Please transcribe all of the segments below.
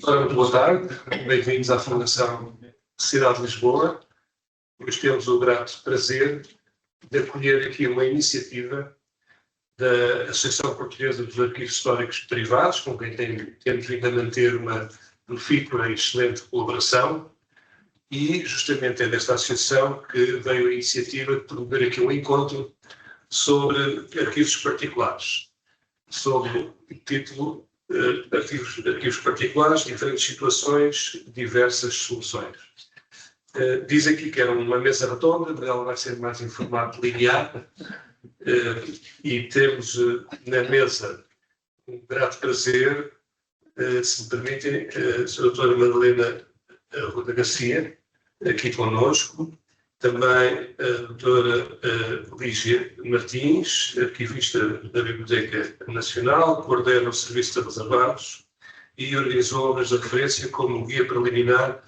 Ora, muito boa tarde, bem-vindos à Fundação Cidade de Lisboa. Hoje temos o grato prazer de acolher aqui uma iniciativa da Associação Portuguesa dos Arquivos Históricos Privados, com quem temos vindo a manter uma profícua e excelente colaboração, e justamente é desta associação que veio a iniciativa de promover aqui um encontro sobre arquivos particulares, sob o título arquivos particulares, diferentes situações, diversas soluções. Diz aqui que era uma mesa redonda, mas ela vai ser mais em formato linear, e temos na mesa um grato prazer, se me permitem, a doutora Madalena Arruda Garcia, aqui connosco, também a doutora Lígia Martins, arquivista da Biblioteca Nacional, coordena o Serviço de Reservados e organizou obras de referência como guia preliminar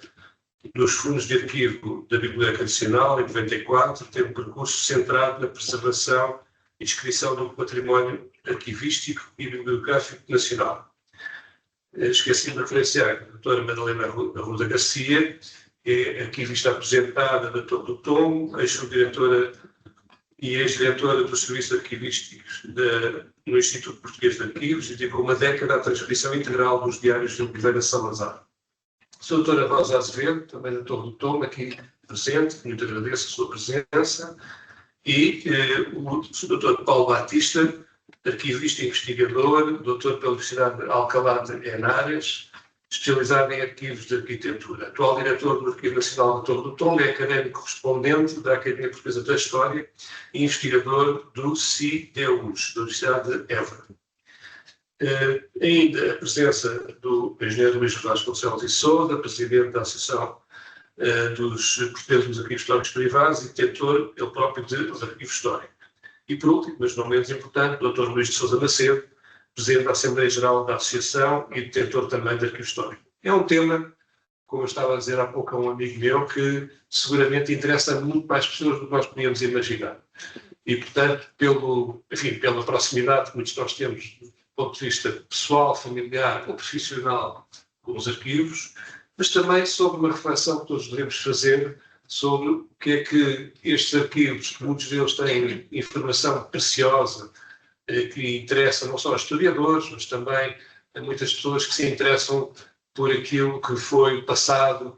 dos fundos de arquivo da Biblioteca Nacional, em 94, tem um percurso centrado na preservação e descrição do património arquivístico e bibliográfico nacional. Esqueci de referenciar a doutora Madalena Arruda Garcia, é arquivista aposentada da Torre do Tom, ex-diretora e ex-diretora dos serviços arquivísticos no Instituto Português de Arquivos, e dedicou uma década à transcrição integral dos diários de Oliveira Salazar. A doutora Rosa Azevedo, também da Torre do Tom, aqui presente, muito agradeço a sua presença, e o doutor Paulo Batista, arquivista e investigador, doutor pela Universidade de Alcalá de Henares, especializado em arquivos de arquitetura. Atual diretor do Arquivo Nacional da Torre do Tom, é académico correspondente da Academia Portuguesa da História e investigador do CIDEUS, da Universidade de Évora. Ainda a presença do engenheiro Luís Vasconcelos e Sousa, presidente da Associação dos Portugueses dos Arquivos Históricos Privados e detentor, ele próprio, de arquivo histórico. E por último, mas não menos importante, o Dr. Luís de Sousa Macedo, presidente da Assembleia Geral da Associação e detentor também de arquivo histórico. É um tema, como eu estava a dizer há pouco a um amigo meu, que seguramente interessa muito mais pessoas do que nós podíamos imaginar. E, portanto, pela proximidade que muitos de nós temos, do ponto de vista pessoal, familiar ou profissional, com os arquivos, mas também sobre uma reflexão que todos devemos fazer sobre o que é que estes arquivos, muitos deles têm informação preciosa, que interessa não só a historiadores, mas também a muitas pessoas que se interessam por aquilo que foi passado,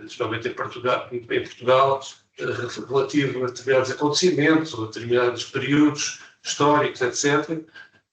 especialmente em Portugal, relativo a determinados acontecimentos ou a determinados períodos históricos, etc.,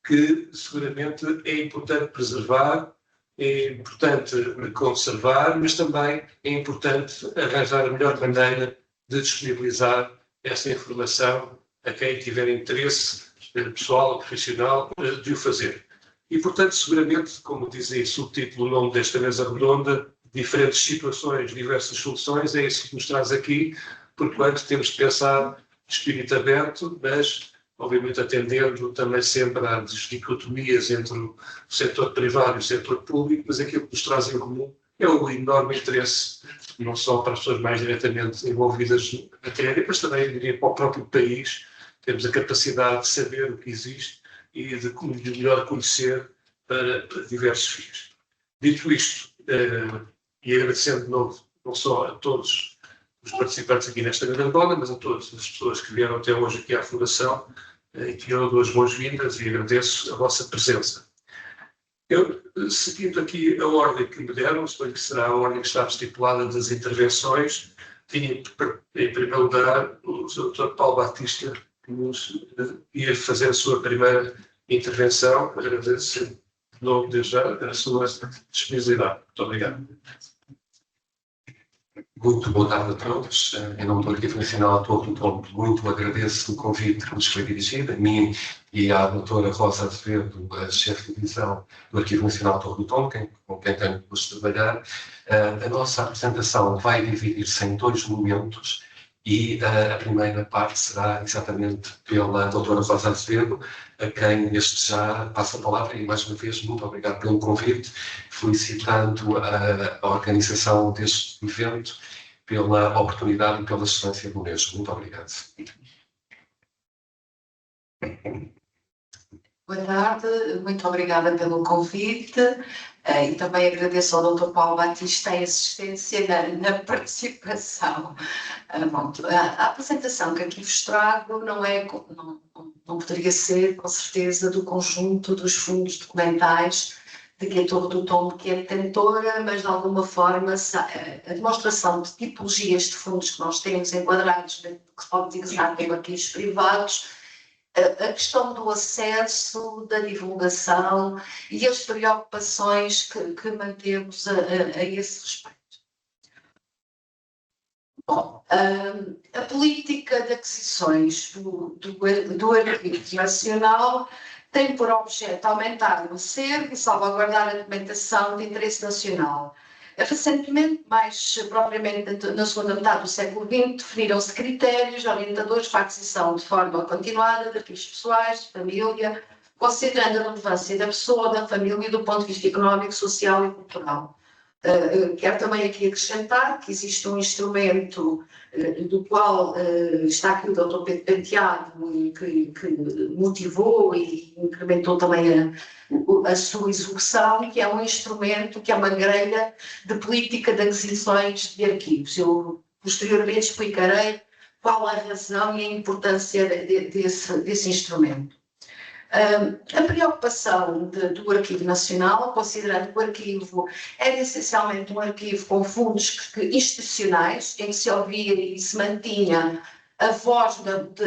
que seguramente é importante preservar, é importante conservar, mas também é importante arranjar a melhor maneira de disponibilizar essa informação a quem tiver interesse pessoal ou profissional de o fazer. E, portanto, seguramente, como dizia o subtítulo, o nome desta mesa redonda, diferentes situações, diversas soluções, é isso que nos traz aqui, porquanto temos de pensar de espírito aberto, mas, obviamente, atendendo também sempre às dicotomias entre o setor privado e o setor público, mas aquilo que nos traz em comum é o enorme interesse, não só para as pessoas mais diretamente envolvidas na matéria, mas também, eu diria, para o próprio país. Temos a capacidade de saber o que existe e de melhor conhecer para diversos fins. Dito isto, e agradecendo de novo, não só a todos os participantes aqui nesta grande roda, mas a todas as pessoas que vieram até hoje aqui à Fundação, e que eu dou as boas-vindas e agradeço a vossa presença. Eu, seguindo aqui a ordem que me deram, suponho que será a ordem que está estipulada das intervenções, tinha em primeiro lugar o Dr. Paulo Batista, que nos ia fazer a sua primeira intervenção. Agradeço de novo desde já a sua disponibilidade. Muito obrigado. Muito boa tarde a todos. Em nome do Arquivo Nacional da Torre do Tom, muito agradeço o convite que nos foi dirigido, a mim e à doutora Rosa Azevedo, a chefe de divisão do Arquivo Nacional da Torre do Tom, com quem tenho de trabalhar. A nossa apresentação vai dividir-se em dois momentos. E a primeira parte será exatamente pela doutora Rosa Azevedo, a quem desde já passo a palavra, e mais uma vez muito obrigado pelo convite, felicitando a organização deste evento pela oportunidade e pela excelência do mesmo. Muito obrigado. Boa tarde, muito obrigada pelo convite e também agradeço ao Dr. Paulo Batista a assistência na participação. A apresentação que aqui vos trago não poderia ser, com certeza, do conjunto dos fundos documentais de que a Torre do Tombo que é detentora, mas de alguma forma a demonstração de tipologias de fundos que nós temos enquadrados, que se pode dizer como arquivos privados, a questão do acesso, da divulgação e as preocupações que mantemos a esse respeito. Bom, a política de aquisições do Arquivo Nacional tem por objeto aumentar o acervo e salvaguardar a documentação de interesse nacional. Recentemente, mais propriamente na segunda metade do século XX, definiram-se critérios orientadores para a aquisição de forma continuada de arquivos pessoais, de família, considerando a relevância da pessoa, da família, do ponto de vista económico, social e cultural. Quero também aqui acrescentar que existe um instrumento do qual está aqui o Dr. Pedro Penteado, que motivou e incrementou também a sua execução, que é um instrumento, que é uma grelha de política de aquisições de arquivos. Eu posteriormente explicarei qual a razão e a importância desse instrumento. A preocupação do Arquivo Nacional, considerando que o arquivo era essencialmente um arquivo com fundos institucionais, em que se ouvia e se mantinha a voz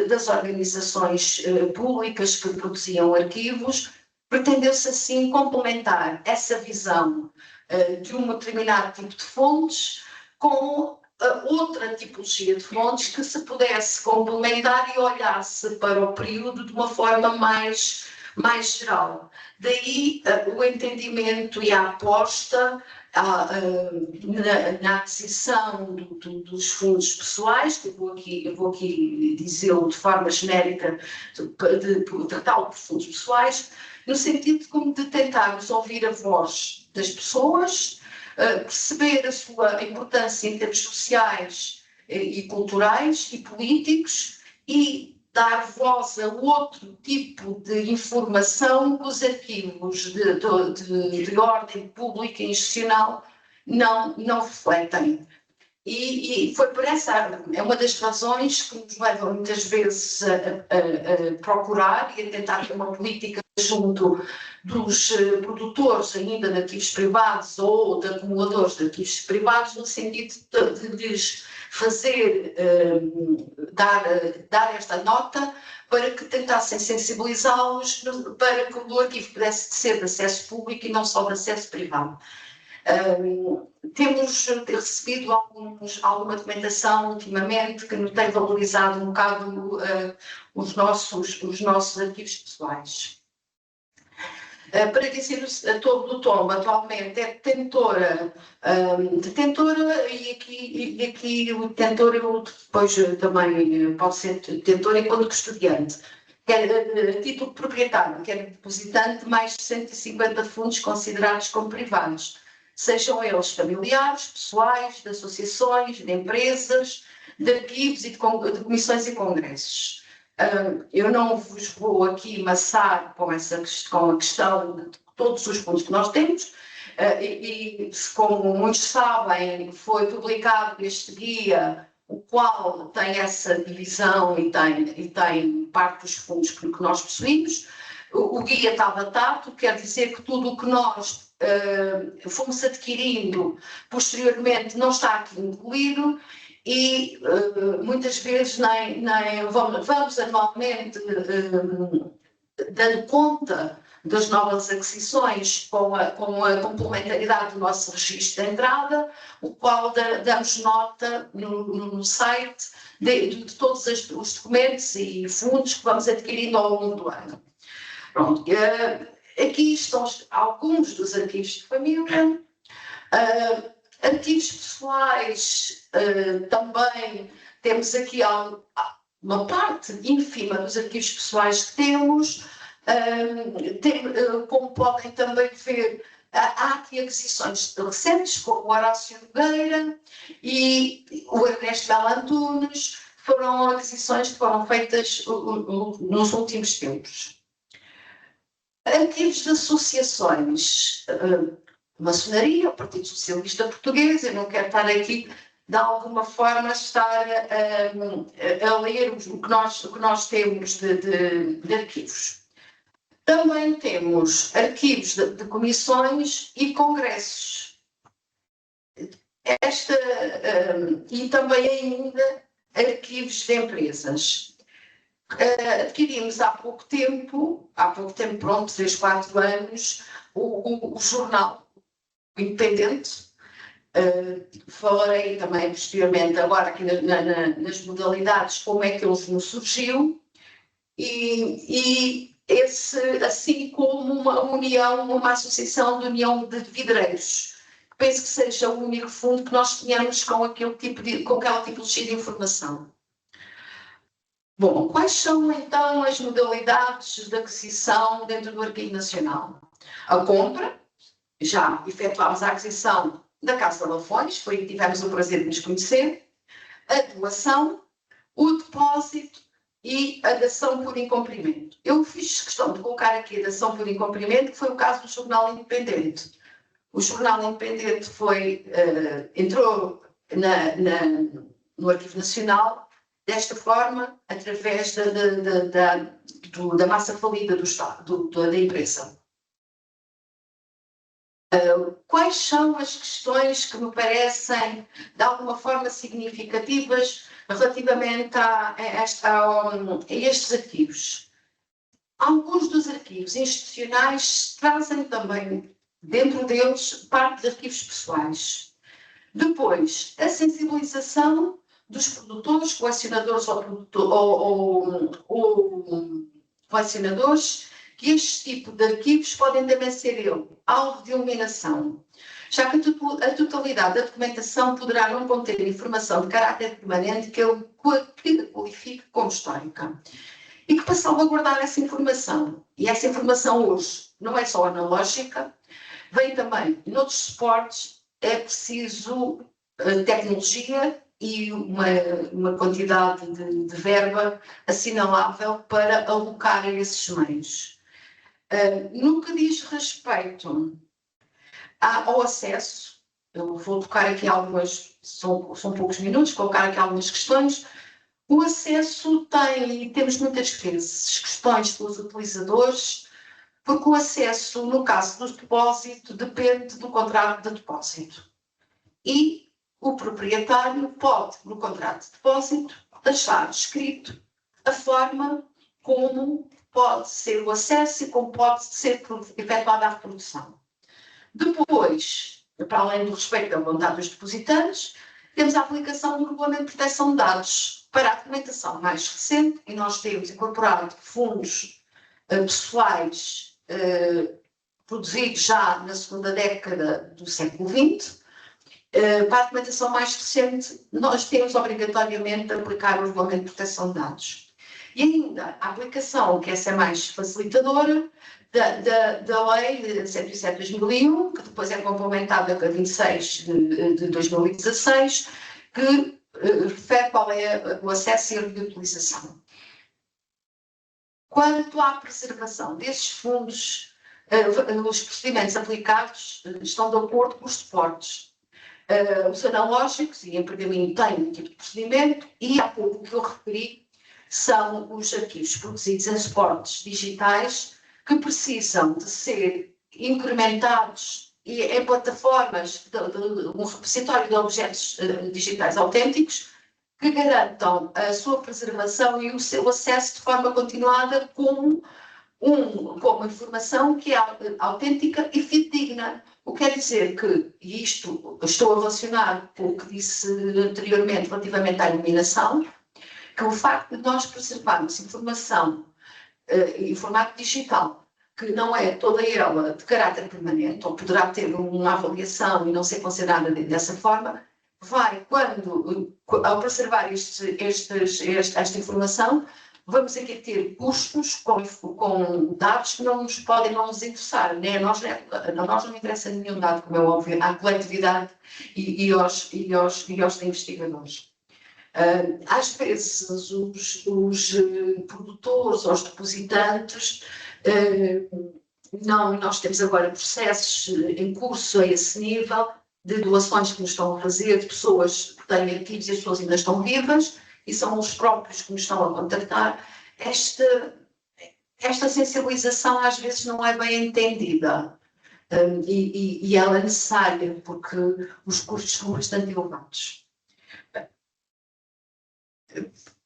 das organizações públicas que produziam arquivos, pretendeu-se assim complementar essa visão de um determinado tipo de fontes com outra tipologia de fontes que se pudesse complementar e olhasse para o período de uma forma mais geral. Daí o entendimento e a aposta na aquisição dos fundos pessoais, que eu vou aqui dizê-lo de forma genérica, de tratá-lo por fundos pessoais, no sentido de tentarmos ouvir a voz das pessoas, perceber a sua importância em termos sociais e culturais e políticos e dar voz a outro tipo de informação que os arquivos de ordem pública e institucional não refletem. E foi por essa, é uma das razões que nos levam muitas vezes a procurar e a tentar ter uma política junto dos produtores ainda de arquivos privados ou de acumuladores de arquivos privados, no sentido de lhes fazer dar esta nota para que tentassem sensibilizá-los para que o arquivo pudesse ser de acesso público e não só de acesso privado. Temos recebido alguma documentação ultimamente que nos tem valorizado um bocado os nossos arquivos pessoais. Para dizer, a Torre do Tombo atualmente é detentora e aqui o detentor eu depois também pode ser detentor enquanto custodiante, quer a título proprietário, quer depositante de mais de 150 fundos considerados como privados, sejam eles familiares, pessoais, de associações, de empresas, de arquivos e de comissões e congressos. Eu não vos vou aqui maçar com a questão de todos os fundos que nós temos, e como muitos sabem, foi publicado este guia, o qual tem essa divisão e tem parte dos fundos que nós possuímos. O guia está datado, quer dizer que tudo o que nós fomos adquirindo posteriormente não está aqui incluído. E muitas vezes vamos anualmente dando conta das novas aquisições com a complementaridade do nosso registro de entrada, o qual damos nota no site de todos os documentos e fundos que vamos adquirindo ao longo do ano. Pronto, aqui estão alguns dos arquivos de família. Arquivos pessoais, também temos aqui uma parte ínfima dos arquivos pessoais que temos. Como podem também ver, há aqui aquisições recentes, como o Horácio Nogueira e o Ernesto Bela Antunes, foram aquisições que foram feitas nos últimos tempos. Arquivos de associações, maçonaria, o Partido Socialista Português, eu não quero estar aqui de alguma forma estar a ler o que nós temos de arquivos. Também temos arquivos de comissões e congressos. E também ainda arquivos de empresas. Adquirimos há pouco tempo, pronto, 3, 4 anos, o jornal Independente. Falarei também posteriormente, agora aqui nas modalidades, como é que ele nos surgiu, e esse, assim como uma união, uma associação de união de vidreiros. Penso que seja o único fundo que nós tenhamos com aquela tipologia de informação. Bom, quais são então as modalidades de aquisição dentro do Arquivo Nacional? A compra, já efetuámos a aquisição da Casa de Lafões, foi que tivemos o prazer de nos conhecer, a doação, o depósito e a dação por incumprimento. Eu fiz questão de colocar aqui a dação por incumprimento, que foi o caso do Jornal Independente. O Jornal Independente entrou no Arquivo Nacional desta forma, através da massa falida do Estado, da empresa. Quais são as questões que me parecem, de alguma forma, significativas relativamente a estes arquivos? Alguns dos arquivos institucionais trazem também, dentro deles, parte de arquivos pessoais. Depois, a sensibilização dos produtores, colecionadores ou colecionadores, que este tipo de arquivos podem também ser alvo de eliminação, já que a totalidade da documentação poderá não conter informação de caráter permanente que ele qualifique como histórica. E que para salvaguardar essa informação, e essa informação hoje não é só analógica, vem também noutros suportes, é preciso tecnologia e uma quantidade de verba assinalável para alocar a esses meios. No que diz respeito ao acesso, eu vou tocar aqui algumas, são poucos minutos, colocar aqui algumas questões. O acesso temos muitas vezes questões dos utilizadores, porque o acesso, no caso do depósito, depende do contrato de depósito. E o proprietário pode, no contrato de depósito, deixar escrito a forma como pode ser o acesso e como pode ser efetuada a reprodução. Depois, para além do respeito à vontade dos depositantes, temos a aplicação do Regulamento de Proteção de Dados para a documentação mais recente, e nós temos incorporado fundos pessoais produzidos já na segunda década do século XX. Para a documentação mais recente, nós temos obrigatoriamente de aplicar o Regulamento de Proteção de Dados. E ainda a aplicação, que essa é mais facilitadora, da Lei 107/2001, que depois é complementada com a 26 de 2016, que refere qual é o acesso e a reutilização. Quanto à preservação desses fundos, os procedimentos aplicados estão de acordo com os suportes. Os analógicos e em pergaminho têm um tipo de procedimento, e há pouco o que eu referi são os arquivos produzidos em suportes digitais que precisam de ser incrementados em plataformas um repositório de objetos digitais autênticos que garantam a sua preservação e o seu acesso de forma continuada como informação que é autêntica e fidedigna. O que quer dizer que, e isto estou a relacionar com o que disse anteriormente relativamente à iluminação, que o facto de nós preservarmos informação em formato digital, que não é toda ela de caráter permanente, ou poderá ter uma avaliação e não ser considerada dessa forma, ao preservar esta informação, vamos aqui ter custos com dados que não nos podem não nos interessar. Né? A nós não interessa nenhum dado, como é óbvio, à coletividade e aos investigadores. Às vezes, os produtores, os depositantes, nós temos agora processos em curso a esse nível de doações que nos estão a fazer de pessoas que têm arquivos e as pessoas ainda estão vivas e são os próprios que nos estão a contactar. Esta sensibilização às vezes não é bem entendida e ela é necessária porque os custos são bastante elevados.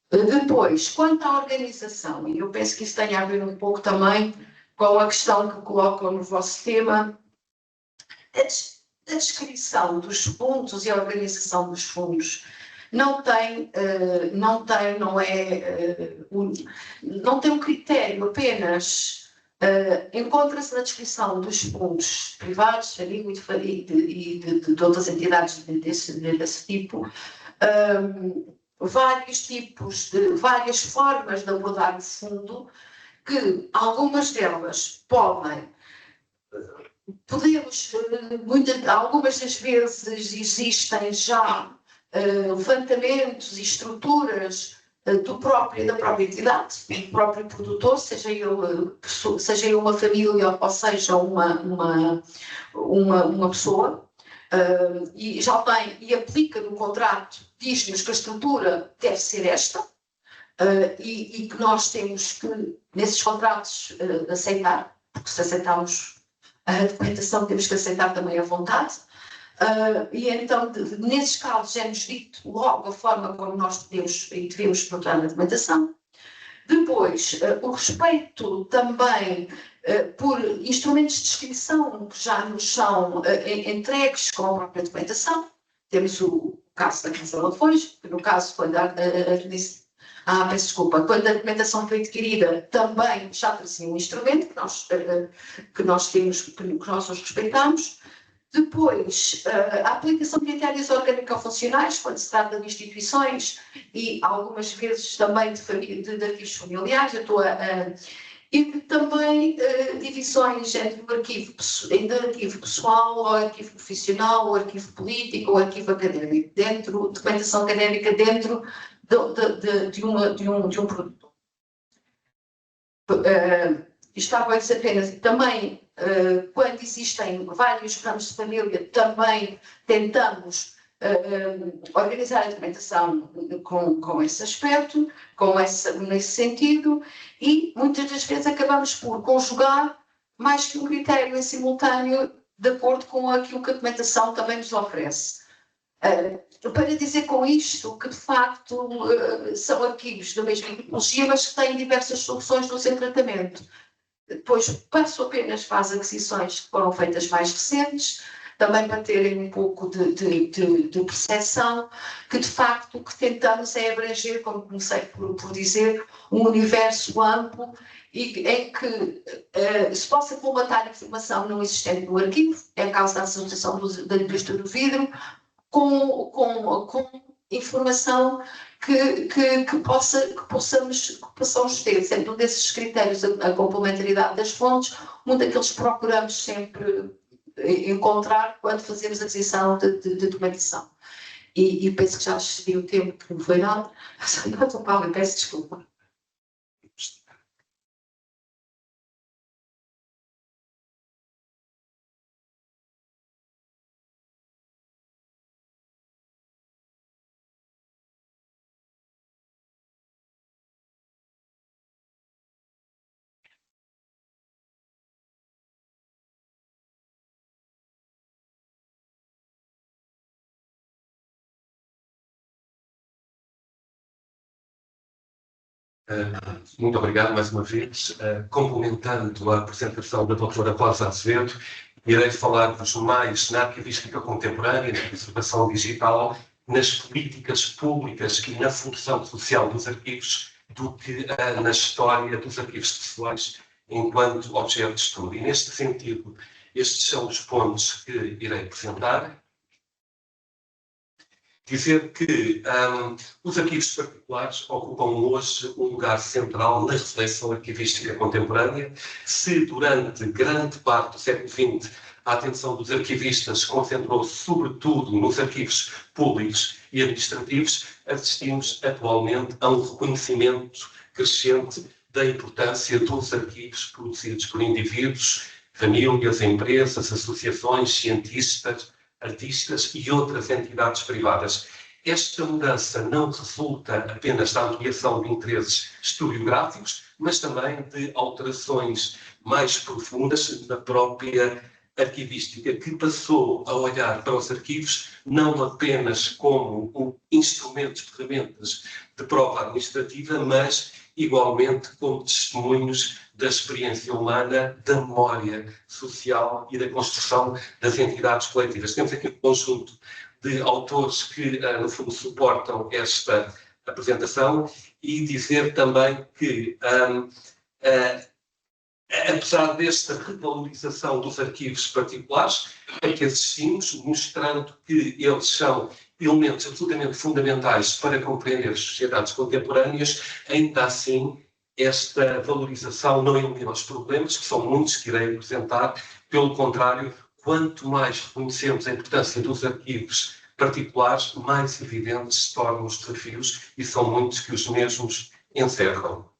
Depois, quanto à organização, e eu penso que isso tem a ver um pouco também com a questão que colocam no vosso tema, a descrição dos fundos e a organização dos fundos não tem um critério apenas, encontra-se na descrição dos fundos privados, FARIG e de outras entidades desse tipo, várias formas de abordar o fundo, que algumas delas algumas das vezes existem já levantamentos e estruturas da própria entidade, do próprio produtor, seja ele uma família ou seja uma pessoa, e já tem e aplica no contrato, diz-nos que a estrutura deve ser esta, e que nós temos que, nesses contratos, aceitar, porque se aceitarmos a documentação, temos que aceitar também a vontade. E então, nesses casos, é-nos dito logo a forma como nós podemos e devemos procurar a documentação. Depois, o respeito também por instrumentos de descrição que já nos são entregues com a própria documentação. Temos o caso da Casa de Lafões, que no caso, quando quando a documentação foi adquirida, também já trazia um instrumento que nós os respeitamos. Depois, a aplicação de critérios orgânico-funcionais, quando se trata de instituições e algumas vezes também de arquivos familiares, e também divisões entre o arquivo pessoal, o arquivo profissional, o arquivo político, o arquivo académico, documentação académica dentro de um produto. Estava a dizer apenas, também, quando existem vários ramos de família, também tentamos organizar a documentação com esse aspecto, nesse sentido, e muitas das vezes acabamos por conjugar mais que um critério em simultâneo de acordo com aquilo que a documentação também nos oferece. Para dizer com isto que, de facto, são arquivos da mesma tipologia, mas que têm diversas soluções no seu tratamento. Depois passo apenas para as aquisições que foram feitas mais recentes, também para terem um pouco de percepção que, de facto, o que tentamos é abranger, como comecei por dizer, um universo amplo em que se possa colmatar informação não existente no arquivo, é o caso da Associação da Indústria do Vidro, com informação que possamos ter, sendo um desses critérios a complementaridade das fontes, um daqueles que procuramos sempre encontrar quando fazemos a aquisição de documentação. E penso que já excedi o tempo, que não foi nada. Paulo, peço desculpa. Muito obrigado mais uma vez. Complementando a apresentação da doutora Rosa Azevedo, irei falar-vos mais na arquivística contemporânea, na preservação digital, nas políticas públicas e na função social dos arquivos, do que na história dos arquivos pessoais enquanto objeto de estudo. E, neste sentido, estes são os pontos que irei apresentar. Dizer que os arquivos particulares ocupam hoje um lugar central na reflexão arquivística contemporânea. Se durante grande parte do século XX a atenção dos arquivistas concentrou-se sobretudo nos arquivos públicos e administrativos, assistimos atualmente a um reconhecimento crescente da importância dos arquivos produzidos por indivíduos famílias, empresas, associações, cientistas, artistas e outras entidades privadas. Esta mudança não resulta apenas da ampliação de interesses historiográficos, mas também de alterações mais profundas na própria arquivística, que passou a olhar para os arquivos não apenas como instrumentos, ferramentas de prova administrativa, mas igualmente como testemunhos da experiência humana, da memória social e da construção das entidades coletivas. Temos aqui um conjunto de autores que, no fundo, suportam esta apresentação e dizer também que, apesar desta revalorização dos arquivos particulares, é que assistimos, mostrando que eles são elementos absolutamente fundamentais para compreender as sociedades contemporâneas, ainda assim, esta valorização não elimina os problemas, que são muitos que irei apresentar. Pelo contrário, quanto mais reconhecemos a importância dos arquivos particulares, mais evidentes se tornam os desafios, e são muitos que os mesmos encerram.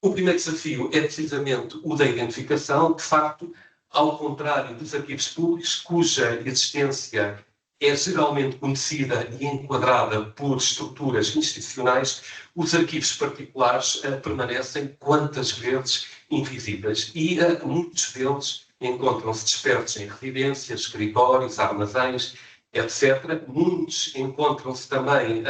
O primeiro desafio é precisamente o da identificação. De facto, ao contrário dos arquivos públicos, cuja existência é geralmente conhecida e enquadrada por estruturas institucionais, os arquivos particulares permanecem quantas vezes invisíveis e muitos deles encontram-se dispersos em residências, escritórios, armazéns, etc. Muitos encontram-se também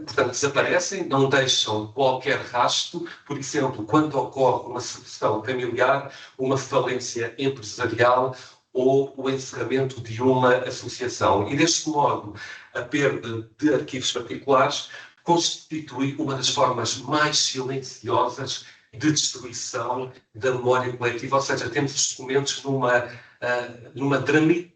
portanto, desaparecem, não deixam qualquer rastro. Por exemplo, quando ocorre uma sucessão familiar, uma falência empresarial ou o encerramento de uma associação. E, deste modo, a perda de arquivos particulares constitui uma das formas mais silenciosas de destruição da memória coletiva, ou seja, temos os documentos numa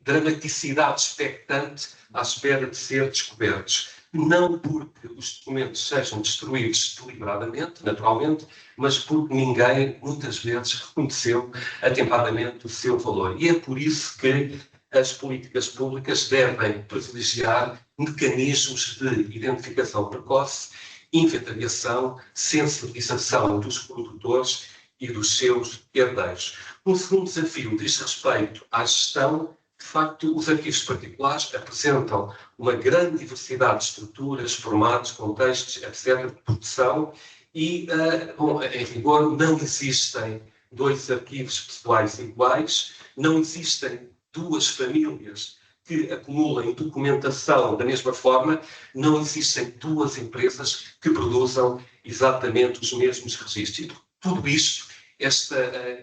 dramaticidade expectante à espera de ser descobertos. Não porque os documentos sejam destruídos deliberadamente, naturalmente, mas porque ninguém, muitas vezes, reconheceu atempadamente o seu valor. E é por isso que as políticas públicas devem privilegiar mecanismos de identificação precoce, inventariação, sensibilização dos produtores e dos seus herdeiros. Um segundo desafio diz respeito à gestão. De facto, os arquivos particulares apresentam uma grande diversidade de estruturas, formatos, contextos, etc., de produção e, em rigor, não existem dois arquivos pessoais iguais, não existem duas famílias que acumulem documentação da mesma forma, não existem duas empresas que produzam exatamente os mesmos registros. E tudo isto, esta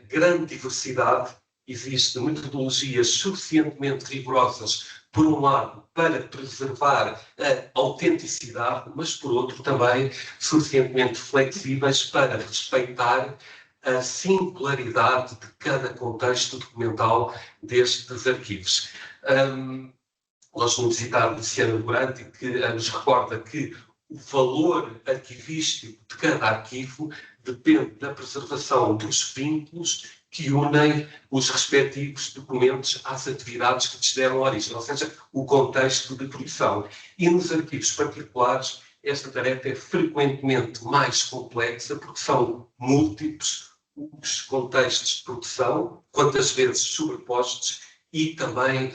grande diversidade, existe metodologias suficientemente rigorosas, por um lado, para preservar a autenticidade, mas, por outro, também suficientemente flexíveis para respeitar a singularidade de cada contexto documental destes arquivos. Gosto muito de citar Luciano Durante, que nos recorda que o valor arquivístico de cada arquivo depende da preservação dos vínculos que unem os respectivos documentos às atividades que lhes deram origem, ou seja, o contexto de produção. E nos arquivos particulares, esta tarefa é frequentemente mais complexa, porque são múltiplos os contextos de produção, quantas vezes sobrepostos e também,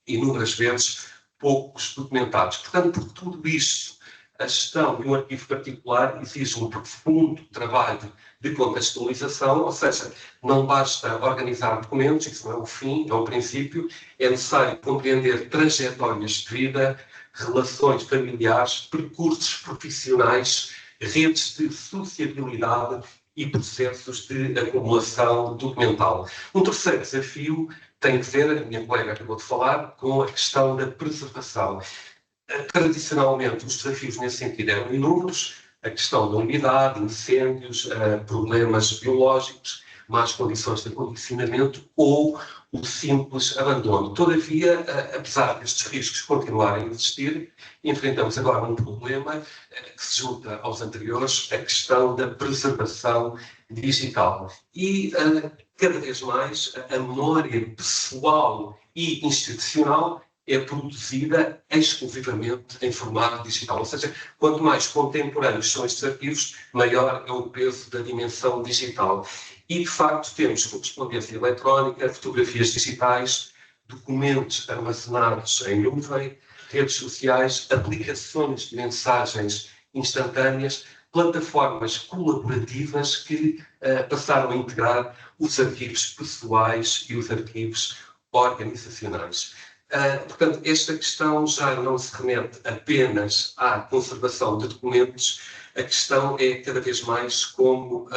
inúmeras vezes, poucos documentados. Portanto, por tudo isto, a gestão de um arquivo particular exige um profundo trabalho de contextualização, ou seja, não basta organizar documentos, isso não é o fim, é o princípio, é necessário compreender trajetórias de vida, relações familiares, percursos profissionais, redes de sociabilidade e processos de acumulação documental. Um terceiro desafio tem que ver, a minha colega acabou de falar, com a questão da preservação. Tradicionalmente, os desafios nesse sentido eram inúmeros, a questão da umidade, incêndios, problemas biológicos, más condições de acondicionamento ou o simples abandono. Todavia, apesar destes riscos continuarem a existir, enfrentamos agora um problema que se junta aos anteriores, a questão da preservação digital. E, cada vez mais, a memória pessoal e institucional é produzida exclusivamente em formato digital. Ou seja, quanto mais contemporâneos são estes arquivos, maior é o peso da dimensão digital. E, de facto, temos correspondência eletrónica, fotografias digitais, documentos armazenados em nuvem, redes sociais, aplicações de mensagens instantâneas, plataformas colaborativas que passaram a integrar os arquivos pessoais e os arquivos organizacionais. Portanto, esta questão já não se remete apenas à conservação de documentos, a questão é cada vez mais como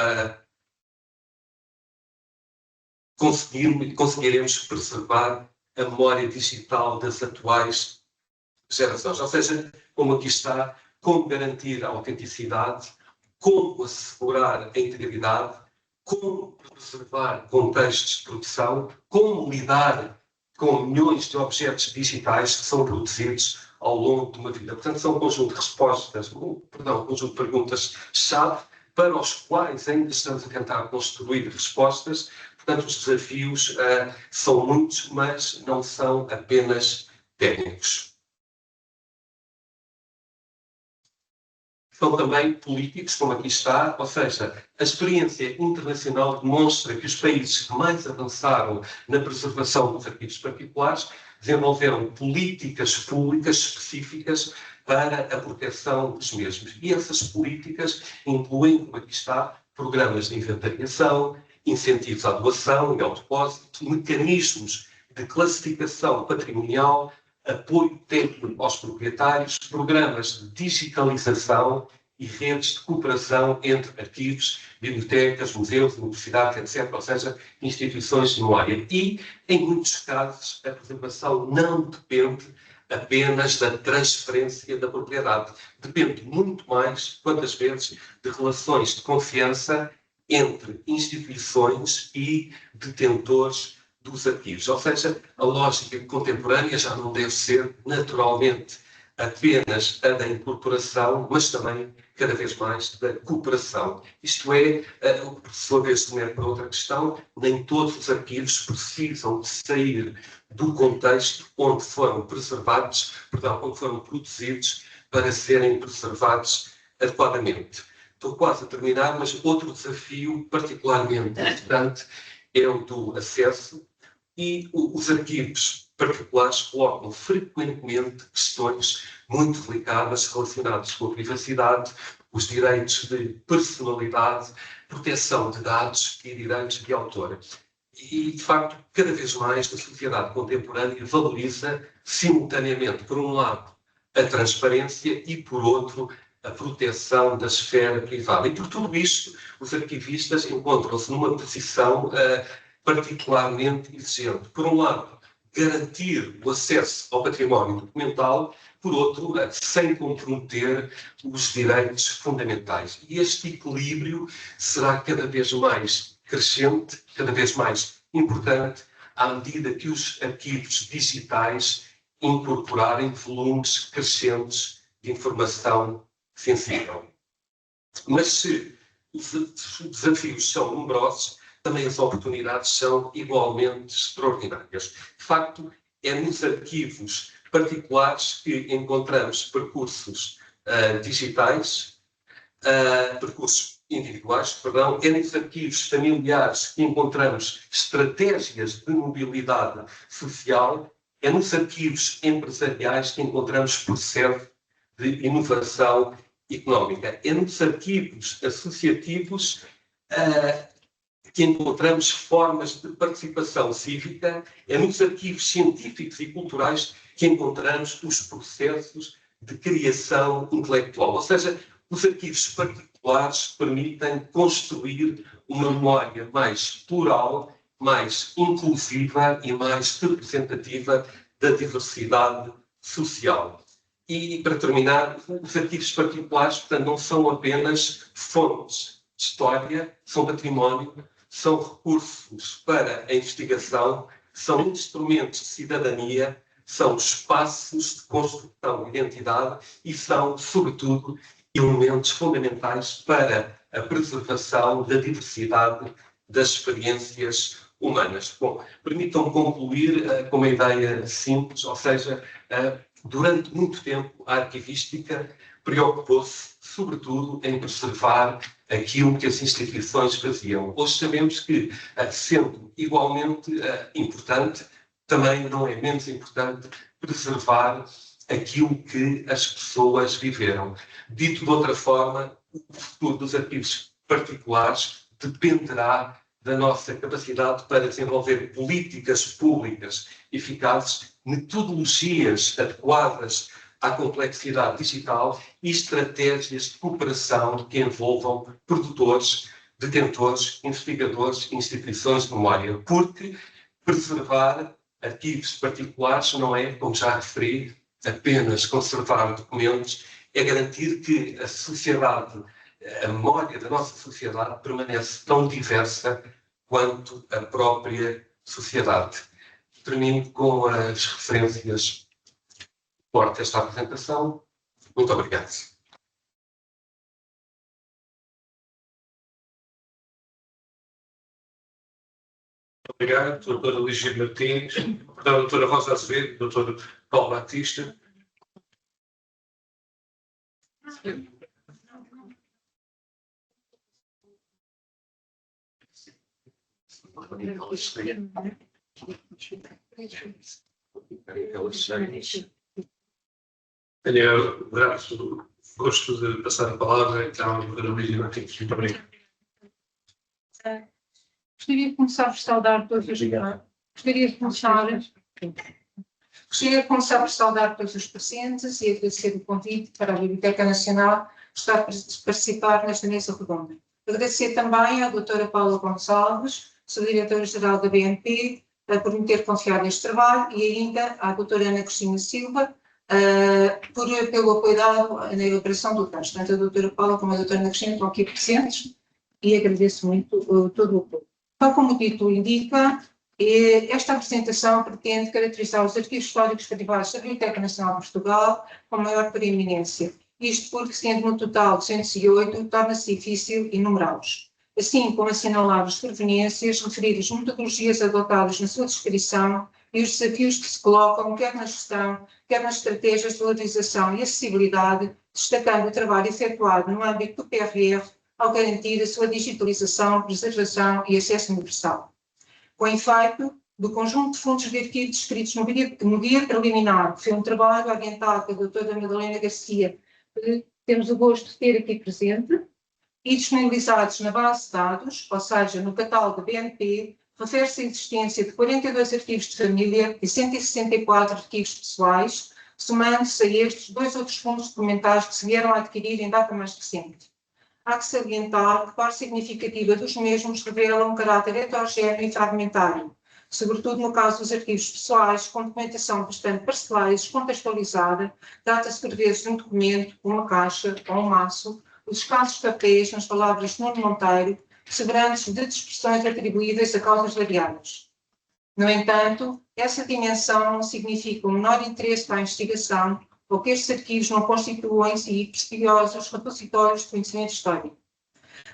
conseguiremos preservar a memória digital das atuais gerações. Ou seja, como aqui está, como garantir a autenticidade, como assegurar a integridade, como preservar contextos de produção, como lidar com milhões de objetos digitais que são produzidos ao longo de uma vida. Portanto, são um conjunto de respostas, um conjunto de perguntas-chave para os quais ainda estamos a tentar construir respostas. Portanto, os desafios são muitos, mas não são apenas técnicos. São também políticos, como aqui está, ou seja, a experiência internacional demonstra que os países que mais avançaram na preservação dos arquivos particulares desenvolveram políticas públicas específicas para a proteção dos mesmos. E essas políticas incluem, como aqui está, programas de inventariação, incentivos à doação e ao depósito, mecanismos de classificação patrimonial, apoio técnico aos proprietários, programas de digitalização e redes de cooperação entre arquivos, bibliotecas, museus, universidades, etc., ou seja, instituições de memória. E, em muitos casos, a preservação não depende apenas da transferência da propriedade. Depende muito mais, quantas vezes, de relações de confiança entre instituições e detentores dos arquivos. Ou seja, a lógica contemporânea já não deve ser, naturalmente, apenas a da incorporação, mas também, cada vez mais, da cooperação. Isto é, o que, por sua vez, se mete para outra questão, nem todos os arquivos precisam de sair do contexto onde foram preservados, onde foram produzidos, para serem preservados adequadamente. Estou quase a terminar, mas outro desafio particularmente importante é o do acesso, e os arquivos particulares colocam frequentemente questões muito delicadas relacionadas com a privacidade, os direitos de personalidade, proteção de dados e direitos de autor. E, de facto, cada vez mais a sociedade contemporânea valoriza simultaneamente, por um lado, a transparência e, por outro, a proteção da esfera privada. E por tudo isto, os arquivistas encontram-se numa posição particularmente exigente. Por um lado, garantir o acesso ao património documental, por outro, sem comprometer os direitos fundamentais. E este equilíbrio será cada vez mais crescente, cada vez mais importante, à medida que os arquivos digitais incorporarem volumes crescentes de informação sensível. Mas se os desafios são numerosos, também as oportunidades são igualmente extraordinárias. De facto, é nos arquivos particulares que encontramos percursos digitais, percursos individuais, é nos arquivos familiares que encontramos estratégias de mobilidade social, é nos arquivos empresariais que encontramos processo de inovação económica, é nos arquivos associativos que encontramos formas de participação cívica, é nos arquivos científicos e culturais que encontramos os processos de criação intelectual. Ou seja, os arquivos particulares permitem construir uma memória mais plural, mais inclusiva e mais representativa da diversidade social. E, para terminar, os arquivos particulares, portanto, não são apenas fontes de história, são património, são recursos para a investigação, são instrumentos de cidadania, são espaços de construção de identidade e são, sobretudo, elementos fundamentais para a preservação da diversidade das experiências humanas. Bom, permitam-me concluir com uma ideia simples, ou seja, durante muito tempo a arquivística preocupou-se, sobretudo, em preservar aquilo que as instituições faziam. Hoje sabemos que, sendo igualmente importante, também não é menos importante preservar aquilo que as pessoas viveram. Dito de outra forma, o futuro dos arquivos particulares dependerá da nossa capacidade para desenvolver políticas públicas eficazes, metodologias adequadas à complexidade digital e estratégias de cooperação que envolvam produtores, detentores, investigadores e instituições de memória, porque preservar arquivos particulares não é, como já referi, apenas conservar documentos, é garantir que a sociedade, a memória da nossa sociedade permanece tão diversa quanto a própria sociedade. Termino com as referências fortes desta apresentação. Muito obrigado. Obrigado, doutora Lígia Martins, doutora Rosa Azevedo, doutor Paulo Batista. Tenho o grato gosto de passar a palavra então à doutora Lígia Martins. Muito obrigado. Gostaria de começar por saudar todos os presentes e agradecer o convite para a Biblioteca Nacional estar a participar nesta mesa redonda. Agradecer também à doutora Paula Gonçalves, subdiretora-geral da BNP, por me ter confiado este trabalho, e ainda à doutora Ana Cristina Silva, pelo apoio dado na elaboração do texto. Tanto a doutora Paula como a doutora Ana Cristina estão aqui presentes e agradeço muito todo o apoio. Tal como o título indica, esta apresentação pretende caracterizar os arquivos históricos privados da Biblioteca Nacional de Portugal com maior preeminência. Isto porque, sendo no total 208, torna-se difícil enumerá-los. Assim como assinalar as proveniências, referir as metodologias adotadas na sua descrição e os desafios que se colocam, quer na gestão, quer nas estratégias de valorização e acessibilidade, destacando o trabalho efetuado no âmbito do PRR ao garantir a sua digitalização, preservação e acesso universal. Com efeito do conjunto de fundos de arquivo descritos no guia preliminar, que foi um trabalho orientado pela doutora Madalena Garcia, que temos o gosto de ter aqui presente, e disponibilizados na base de dados, ou seja, no catálogo da BNP, refere-se à existência de 42 arquivos de família e 164 arquivos pessoais, somando-se a estes dois outros fundos documentais que se vieram a adquirir em data mais recente. Há que salientar que parte significativa dos mesmos revela um caráter heterogéneo e fragmentário, sobretudo no caso dos arquivos pessoais, com documentação bastante parcelar e descontextualizada, trata-se por vezes de um documento, uma caixa ou um maço, os escassos papéis, nas palavras de Nuno Monteiro, segurantes de expressões atribuídas a causas variadas. No entanto, essa dimensão não significa um menor interesse para a investigação ou que estes arquivos não constituem prestigiosos repositórios de conhecimento histórico.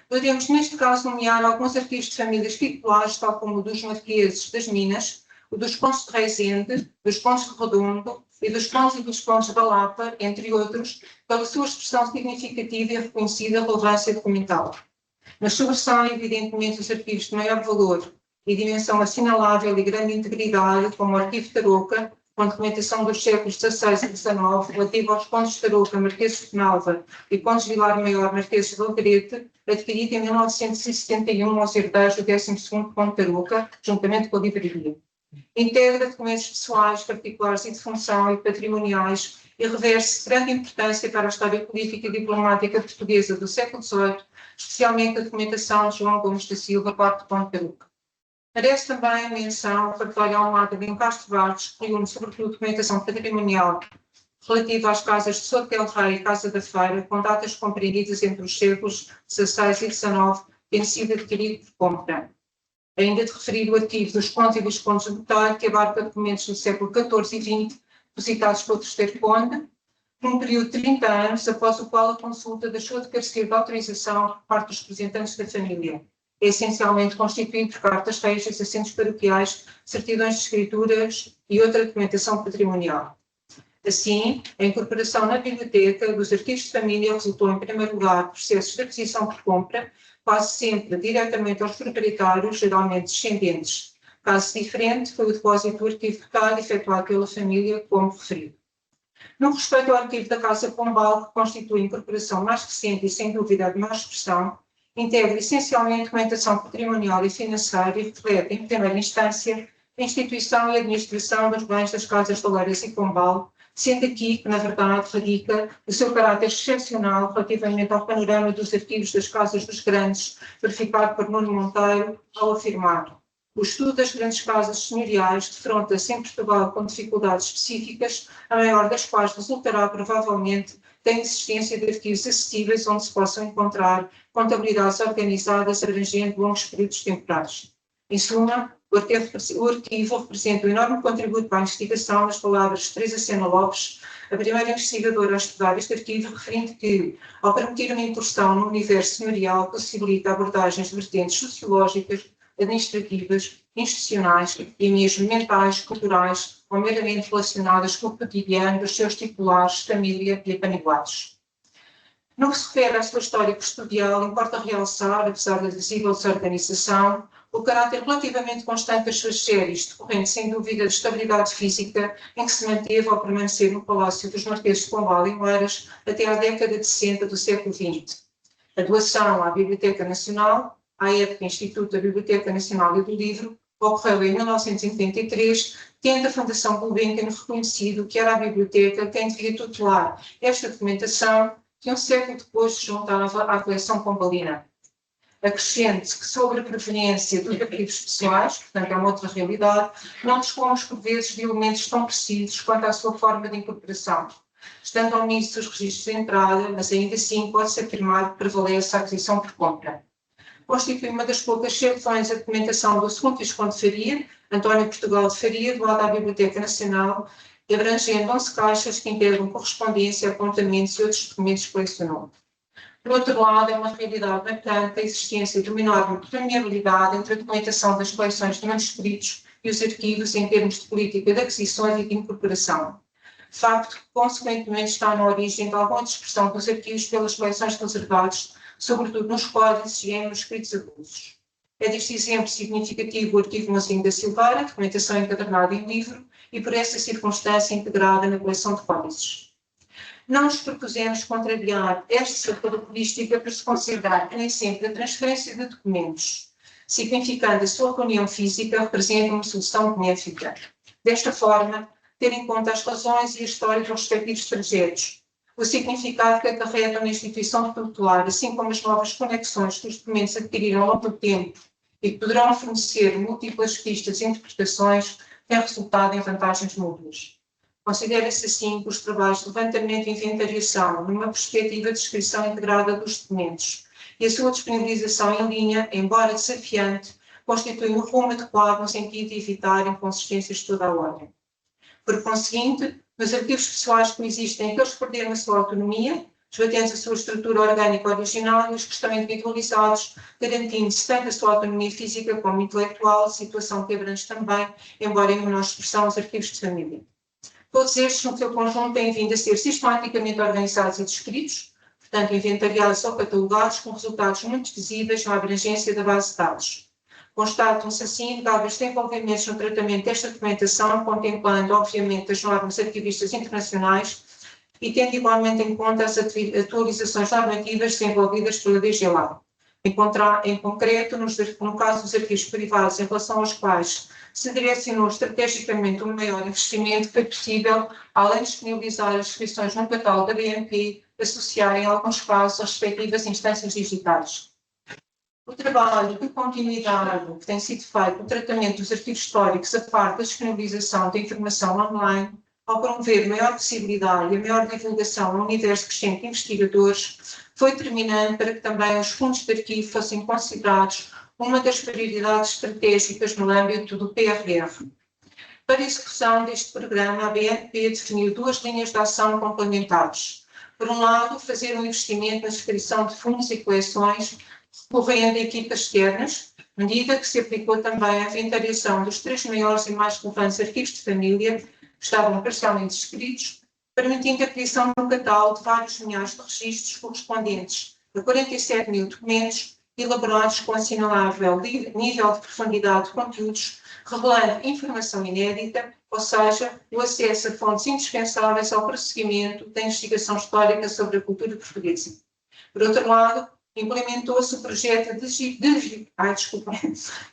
Podemos, neste caso, nomear alguns arquivos de famílias titulares, tal como o dos Marqueses das Minas, o dos Condes de Rezende, dos Condes de Redondo e dos Condes e dos Condes da Lapa, entre outros, pela sua expressão significativa e reconhecida relevância documental. Mas sobressaem, evidentemente, os arquivos de maior valor e dimensão assinalável e grande integridade, como o Arquivo Tarouca, com documentação dos séculos XVI e XIX, relativo aos Condes de Tarouca, Marqueses de Penalva e Condes de Vilar Maior, Marqueses de Algarete, adquirido em 1971 aos herdeiros do 12º Conde de Tarouca, juntamente com a livraria. Integra documentos pessoais, particulares e de função e patrimoniais e reveste grande importância para a história política e diplomática portuguesa do século XVIII, especialmente a documentação de João Gomes da Silva, IV Conde de Tarouca. Merece também a menção o cartório Almada de Castro Vargas, que reúne sobretudo documentação patrimonial relativa às casas de Souto del Rei e Casa da Feira, com datas compreendidas entre os séculos XVI e XIX, tendo sido adquirido por compra. Ainda de referir o arquivo dos Condes e Viscondes de Botelho, que abarca documentos do século XIV e XX, depositados pelo terceiro Conde, num período de 30 anos, após o qual a consulta deixou de carecer de autorização por parte dos representantes da família. é essencialmente constituído por cartas régias, assentos paroquiais, certidões de escrituras e outra documentação patrimonial. Assim, a incorporação na biblioteca dos arquivos de família resultou, em primeiro lugar, de processos de aquisição por compra, quase sempre diretamente aos proprietários, geralmente descendentes. Caso diferente foi o depósito do arquivo total efetuado pela família, como referido. No respeito ao arquivo da Casa Pombal, que constitui a incorporação mais recente e, sem dúvida, a de maior expressão, integra essencialmente documentação patrimonial e financeira e reflete, em primeira instância, a instituição e a administração dos bens das Casas de Oeiras e Pombal, sendo aqui que, na verdade, radica o seu caráter excepcional relativamente ao panorama dos arquivos das Casas dos Grandes, verificado por Nuno Monteiro, ao afirmar: o estudo das grandes casas senhoriais defronta-se em Portugal com dificuldades específicas, a maior das quais resultará, provavelmente, da existência de arquivos acessíveis onde se possam encontrar contabilidades organizadas abrangendo longos períodos temporais. Em suma, o arquivo representa um enorme contributo para a investigação, nas palavras de Teresa Sena Lopes, a primeira investigadora a estudar este arquivo, referindo que, ao permitir uma incursão no universo senhorial, possibilita abordagens de vertentes sociológicas, administrativas, institucionais e mesmo mentais, culturais ou meramente relacionadas com o cotidiano dos seus titulares, família e familiares. No que se refere à sua história custodial, importa realçar, apesar da visível desorganização, o caráter relativamente constante das suas séries, decorrente sem dúvida de estabilidade física em que se manteve ao permanecer no Palácio dos Marqueses de Pombal em Oeiras até à década de 60 do século XX. A doação à Biblioteca Nacional, à época Instituto da Biblioteca Nacional e do Livro, ocorreu em 1993, tendo a Fundação Gulbenkian reconhecido que era a Biblioteca quem devia tutelar esta documentação que um século depois se juntava à coleção pombalina. Acrescente que, sobre a proveniência dos arquivos pessoais, portanto é uma outra realidade, não dispomos por vezes de elementos tão precisos quanto à sua forma de incorporação. Estando omissos os registros de entrada, mas ainda assim pode-se afirmar que prevalece a aquisição por compra. Constitui uma das poucas exceções a documentação do segundo Visconde de Faria, António Portugal de Faria, doada à Biblioteca Nacional, abrangendo 11 caixas que integram correspondência, apontamentos e outros documentos que colecionou. Por outro lado, é uma realidade marcante a existência de uma enorme permeabilidade entre a documentação das coleções de manuscritos e os arquivos em termos de política de aquisições e de incorporação. Facto que, consequentemente, está na origem de alguma dispersão dos arquivos pelas coleções reservadas, sobretudo nos códices e em manuscritos avulsos. É deste exemplo significativo o arquivo Mozinho da Silveira, documentação encadernada em livro, e por essa circunstância integrada na coleção de códices. Não nos propusemos contrariar esta característica por se considerar que nem sempre a transferência de documentos, significando a sua reunião física, representa uma solução benéfica. Desta forma, ter em conta as razões e a história dos respectivos trajetos, o significado que acarretam na instituição tutelar, assim como as novas conexões que os documentos adquiriram ao longo do tempo e que poderão fornecer múltiplas pistas e interpretações, tem resultado em vantagens mútuas. Considera-se assim que os trabalhos de levantamento e inventariação, numa perspectiva de descrição integrada dos documentos, e a sua disponibilização em linha, embora desafiante, constituem um rumo adequado no sentido de evitar inconsistências de toda a ordem. Por conseguinte, nos arquivos pessoais que existem, aqueles que perderam a sua autonomia, esbatendo a sua estrutura orgânica original e os que estão individualizados, garantindo-se tanto a sua autonomia física como intelectual, situação que abrange também, embora em menor expressão, os arquivos de família. Todos estes, no seu conjunto, têm vindo a ser sistematicamente organizados e descritos, portanto, inventariados ou catalogados, com resultados muito visíveis na abrangência da base de dados. Constatam-se, assim, inegáveis desenvolvimentos no tratamento desta documentação, contemplando, obviamente, as normas arquivistas internacionais e tendo igualmente em conta as atualizações normativas desenvolvidas pela DGLAB. Em concreto, no caso dos arquivos privados, em relação aos quais se direcionou estrategicamente um maior investimento que foi possível, além de disponibilizar as inscrições no catálogo da BNP, associar em alguns casos as respectivas instâncias digitais. O trabalho de continuidade que tem sido feito no tratamento dos arquivos históricos, a parte da disponibilização da informação online, ao promover maior visibilidade e a maior divulgação no universo crescente de investigadores, foi determinante para que também os fundos de arquivo fossem considerados uma das prioridades estratégicas no âmbito do PRR. Para a execução deste programa, a BNP definiu duas linhas de ação complementares. Por um lado, fazer um investimento na inscrição de fundos e coleções recorrendo a equipas externas, medida que se aplicou também à inventariação dos 3 maiores e mais relevantes arquivos de família que estavam parcialmente descritos, permitindo a criação no catálogo de vários milhares de registros correspondentes a 47 mil documentos elaborados com assinalável nível de profundidade de conteúdos, revelando informação inédita, ou seja, o acesso a fontes indispensáveis ao prosseguimento da investigação histórica sobre a cultura portuguesa. Por outro lado, implementou-se o projeto de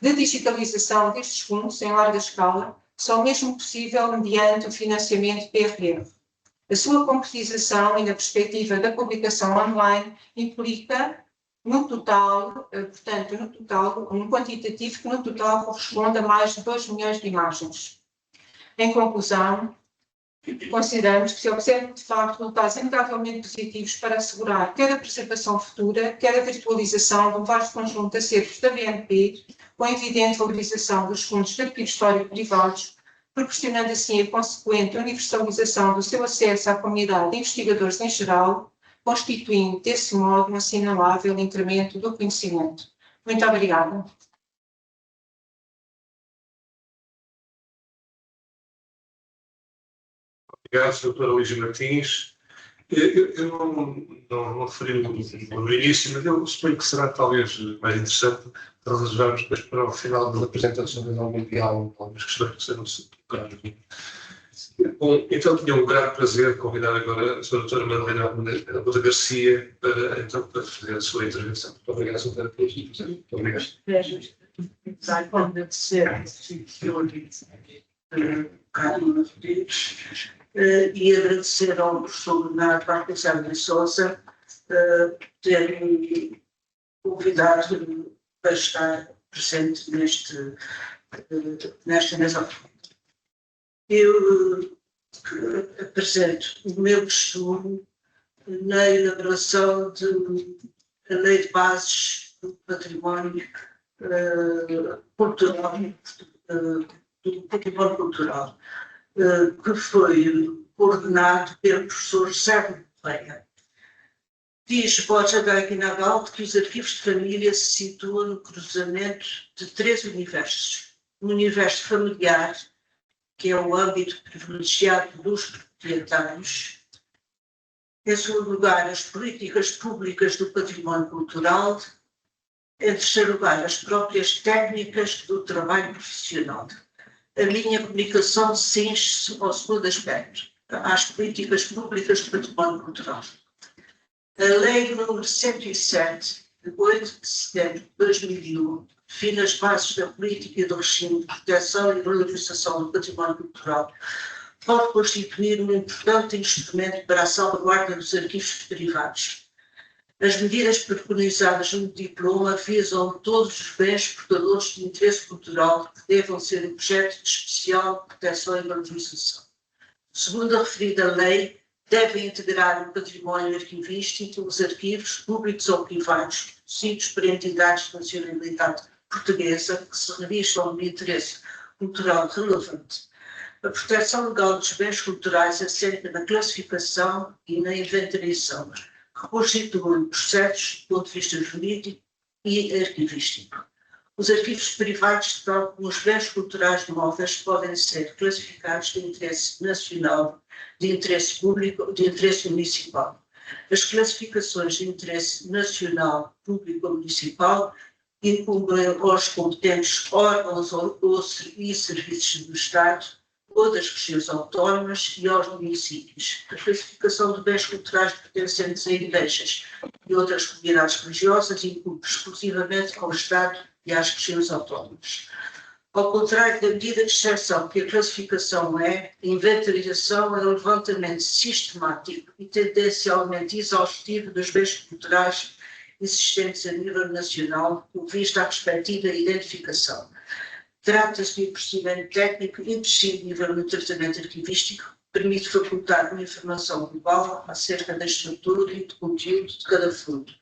digitalização destes fundos em larga escala, só mesmo possível mediante o financiamento PRR. A sua concretização e na perspectiva da publicação online implica, no total, um quantitativo que no total corresponde a mais de 2 milhões de imagens. Em conclusão, consideramos que se observam de facto resultados inegavelmente positivos para assegurar quer a preservação futura, quer a virtualização de um vasto conjunto de acervos da BNP, com a evidente valorização dos fundos de arquivo histórico privados, proporcionando assim a consequente universalização do seu acesso à comunidade de investigadores em geral, constituindo, desse modo, um assinalável incremento do conhecimento. Muito obrigada. Obrigado, doutora Luísa Martins. Eu não referi no início, mas eu suponho que será talvez mais interessante reservarmos depois para o final da apresentação do mundial algumas questões que serão colocadas. Bom, então tinha um grande prazer de convidar agora a sra. Doutora Madalena Arruda Garcia para fazer a sua intervenção. Muito obrigado, doutora, por isso. Muito obrigado. Carlos Rodrigues, e agradecer ao professor Bernardo Barquezano de Sousa ter-me convidado para estar presente nesta mesa. Eu apresento o meu estudo na elaboração da Lei de Bases do Património Cultural, do património cultural, que foi coordenado pelo professor Sérgio Correia. Diz Borja Gaguinabal que os arquivos de família se situam no cruzamento de 3 universos. O universo familiar, que é o âmbito privilegiado dos proprietários. Em segundo lugar, as políticas públicas do património cultural. Em terceiro lugar, as próprias técnicas do trabalho profissional. A minha comunicação cinge-se ao segundo aspecto, às políticas públicas do património cultural. A Lei nº 107, de 8 de setembro de 2001, define as bases da política e do regime de proteção e valorização do património cultural, pode constituir um importante instrumento para a salvaguarda dos arquivos privados. As medidas preconizadas no diploma visam todos os bens portadores de interesse cultural que devam ser objeto de especial proteção e valorização. Segundo a referida lei, devem integrar o património arquivístico os arquivos públicos ou privados, produzidos por entidades de nacionalidade portuguesa que se revistam de interesse cultural relevante. A proteção legal dos bens culturais assenta na classificação e na inventariação, que constituem processos do ponto de vista jurídico e arquivístico. Os arquivos privados, tal como os bens culturais móveis, podem ser classificados de interesse nacional, de interesse público, de interesse municipal. As classificações de interesse nacional, público ou municipal incumbem aos competentes órgãos e serviços do Estado ou das regiões autónomas e aos municípios. A classificação de bens culturais pertencentes a igrejas e outras comunidades religiosas incumbe exclusivamente ao Estado e às regiões autónomas. Ao contrário da medida de exceção que a classificação é, a inventarização é um levantamento sistemático e tendencialmente exaustivo dos bens culturais existentes a nível nacional, com vista à respectiva identificação. Trata-se de um procedimento técnico imprescindível no tratamento arquivístico, que permite facultar uma informação global acerca da estrutura e do conteúdo de cada fundo.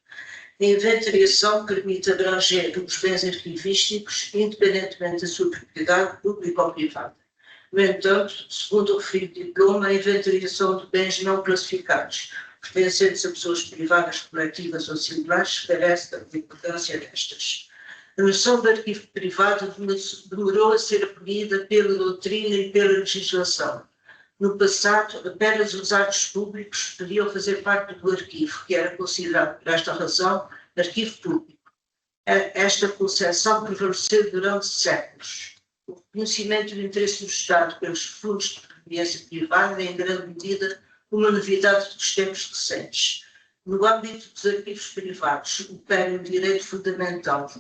A inventariação permite abranger os bens arquivísticos, independentemente da sua propriedade pública ou privada. No entanto, segundo o referido diploma, a inventariação de bens não classificados pertencentes a pessoas privadas, coletivas ou singulares, carece da importância destas. A noção de arquivo privado demorou a ser acolhida pela doutrina e pela legislação. No passado, apenas os atos públicos podiam fazer parte do arquivo, que era considerado, por esta razão, arquivo público. Esta concepção prevaleceu durante séculos. O reconhecimento do interesse do Estado pelos fundos de proveniência privada é, em grande medida, uma novidade dos tempos recentes. No âmbito dos arquivos privados, opera o direito fundamental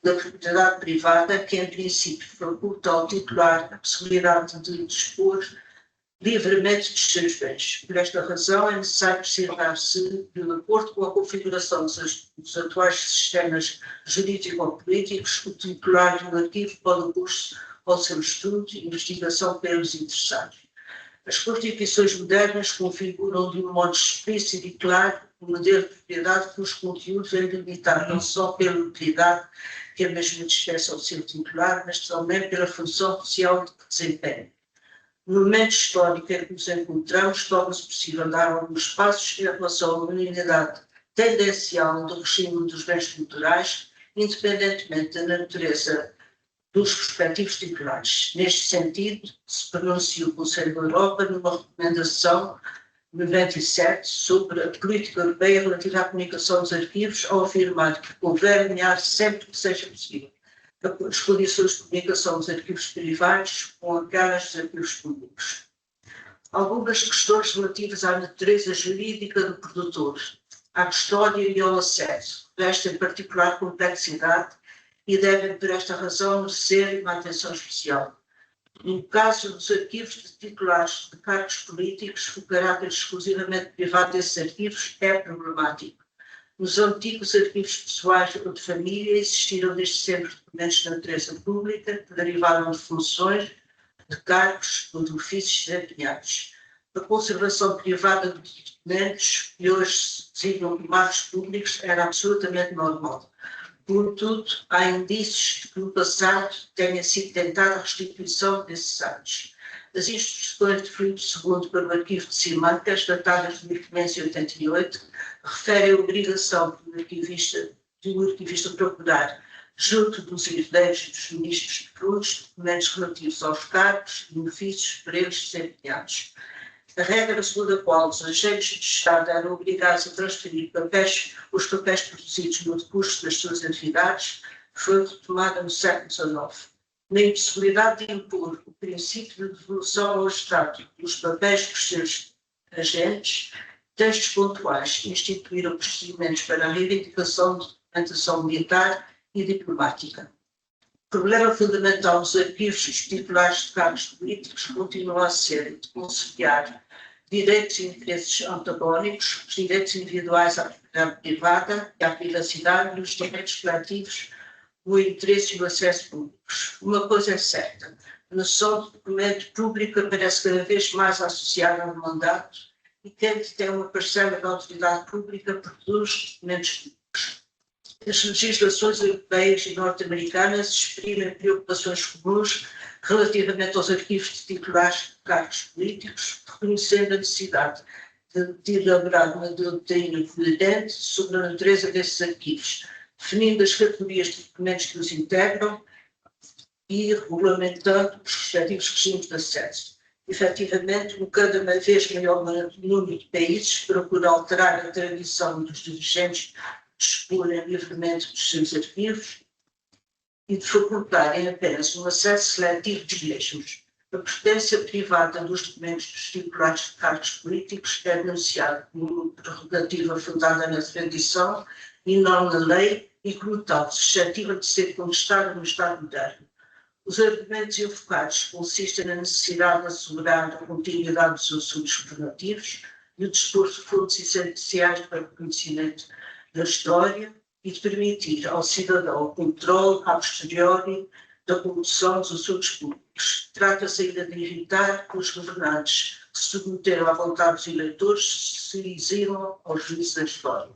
da propriedade privada, que, em princípio, faculta ao titular a possibilidade de dispor livremente dos seus bens. Por esta razão, é necessário precisar se, de acordo com a configuração dos atuais sistemas jurídico-políticos, o titular do arquivo pode opor-se ao seu estudo e investigação pelos interessados. As constituições modernas configuram de um modo explícito e claro o modelo de propriedade que os conteúdos é limitar não só pela utilidade que a mesma dispensa ao seu titular, mas também pela função social que desempenha. No momento histórico em que nos encontramos, torna-se possível dar alguns passos em relação à unidade tendencial do regime dos bens culturais, independentemente da natureza dos respectivos titulares. Neste sentido, se pronunciou o Conselho da Europa numa recomendação 97 sobre a política europeia relativa à comunicação dos arquivos, ao afirmar que convém alinhar sempre que seja possível as condições de comunicação dos arquivos privados com aquelas dos arquivos públicos. Algumas questões relativas à natureza jurídica do produtor, à custódia e ao acesso, vestem particular complexidade e devem, por esta razão, merecer uma atenção especial. No caso dos arquivos de titulares de cargos políticos, o caráter exclusivamente privado desses arquivos é problemático. Nos antigos arquivos pessoais ou de família existiram desde sempre documentos de natureza pública que derivaram de funções, de cargos ou de ofícios desempenhados. A conservação privada de documentos, que hoje se designam como atos públicos, era absolutamente normal. Contudo, há indícios de que no passado tenha sido tentada a restituição desses atos. As instruções de Filipe II para o arquivo de Simancas, datadas de 1588, referem a obrigação do arquivista procurar, junto dos herdeiros e dos ministros de Cruz, documentos relativos aos cargos e ofícios por eles desempenhados. A regra segundo a qual os agentes de Estado eram obrigados a transferir os papéis produzidos no decurso das suas atividades foi retomada no século XIX. Na impossibilidade de impor o princípio de devolução ao Estado dos papéis dos seus agentes, textos pontuais instituíram procedimentos para a reivindicação de documentação militar e diplomática. O problema fundamental dos arquivos dos titulares de cargos políticos continua a ser de conciliar direitos e interesses antagónicos, os direitos individuais à propriedade privada e à privacidade e os direitos coletivos, o interesse e o acesso públicos. Uma coisa é certa, a noção de documento público aparece cada vez mais associada ao mandato e quem tem uma parcela da autoridade pública produz documentos públicos. As legislações europeias e norte-americanas exprimem preocupações comuns relativamente aos arquivos de titulares de cargos políticos, reconhecendo a necessidade de elaborar uma doutrina coerente sobre a natureza desses arquivos, definindo as categorias de documentos que os integram e regulamentando os respectivos regimes de acesso. Efetivamente, cada vez maior número de países procura alterar a tradição dos dirigentes de exporem livremente dos seus arquivos e de facultarem apenas um acesso seletivo dos mesmos. A pertença privada dos documentos dos titulares de cargos políticos é denunciada como prerrogativa fundada na tradição e não na lei e, como tal, suscetível de ser contestada no Estado moderno. Os argumentos invocados consistem na necessidade de assegurar a continuidade dos assuntos governativos e o dispor de fundos essenciais para o conhecimento da história e de permitir ao cidadão o controle a posteriori da condução dos assuntos públicos. Trata-se ainda de evitar que os governantes que se submeteram à vontade dos eleitores se exilam aos juízes da história.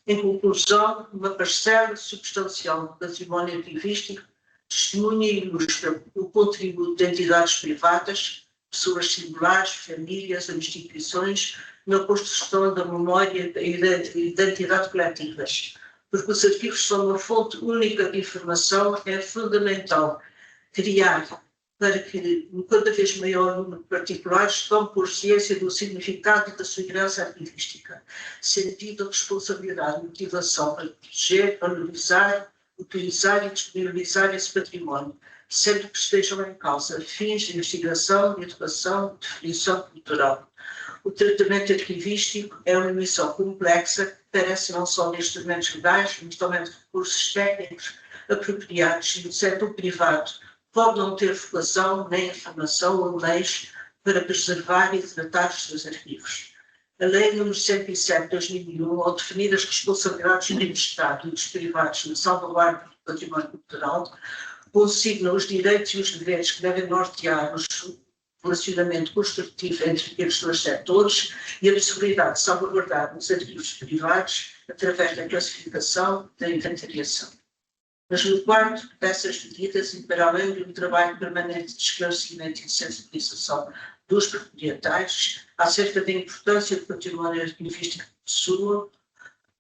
Em conclusão, uma parcela substancial do património arquivístico testemunha e ilustra o contributo de entidades privadas, pessoas singulares, famílias ou instituições na construção da memória e da identidade coletivas. Porque os arquivos são uma fonte única de informação, é fundamental criar para que, cada vez maior número de particulares, tomem consciência do significado e da segurança arquivística, sentido de responsabilidade e motivação para proteger, valorizar, utilizar e disponibilizar esse património, sempre que estejam em causa fins de investigação, de educação, de definição cultural. O tratamento arquivístico é uma missão complexa que carece não só de instrumentos legais, mas também de recursos técnicos apropriados, e o setor privado pode não ter vocação, nem informação ou meios para preservar e tratar os seus arquivos. A Lei nº 107 de 2001, ao definir as responsabilidades do Estado e dos privados na salvaguarda do património cultural, consigna os direitos e os deveres que devem nortear o relacionamento construtivo entre os dois setores e a possibilidade de salvaguardar os arquivos privados através da classificação e da inventariação. Mas no quarto dessas medidas, e para além de um trabalho permanente de esclarecimento e de sensibilização dos proprietários acerca da importância do património arquivístico que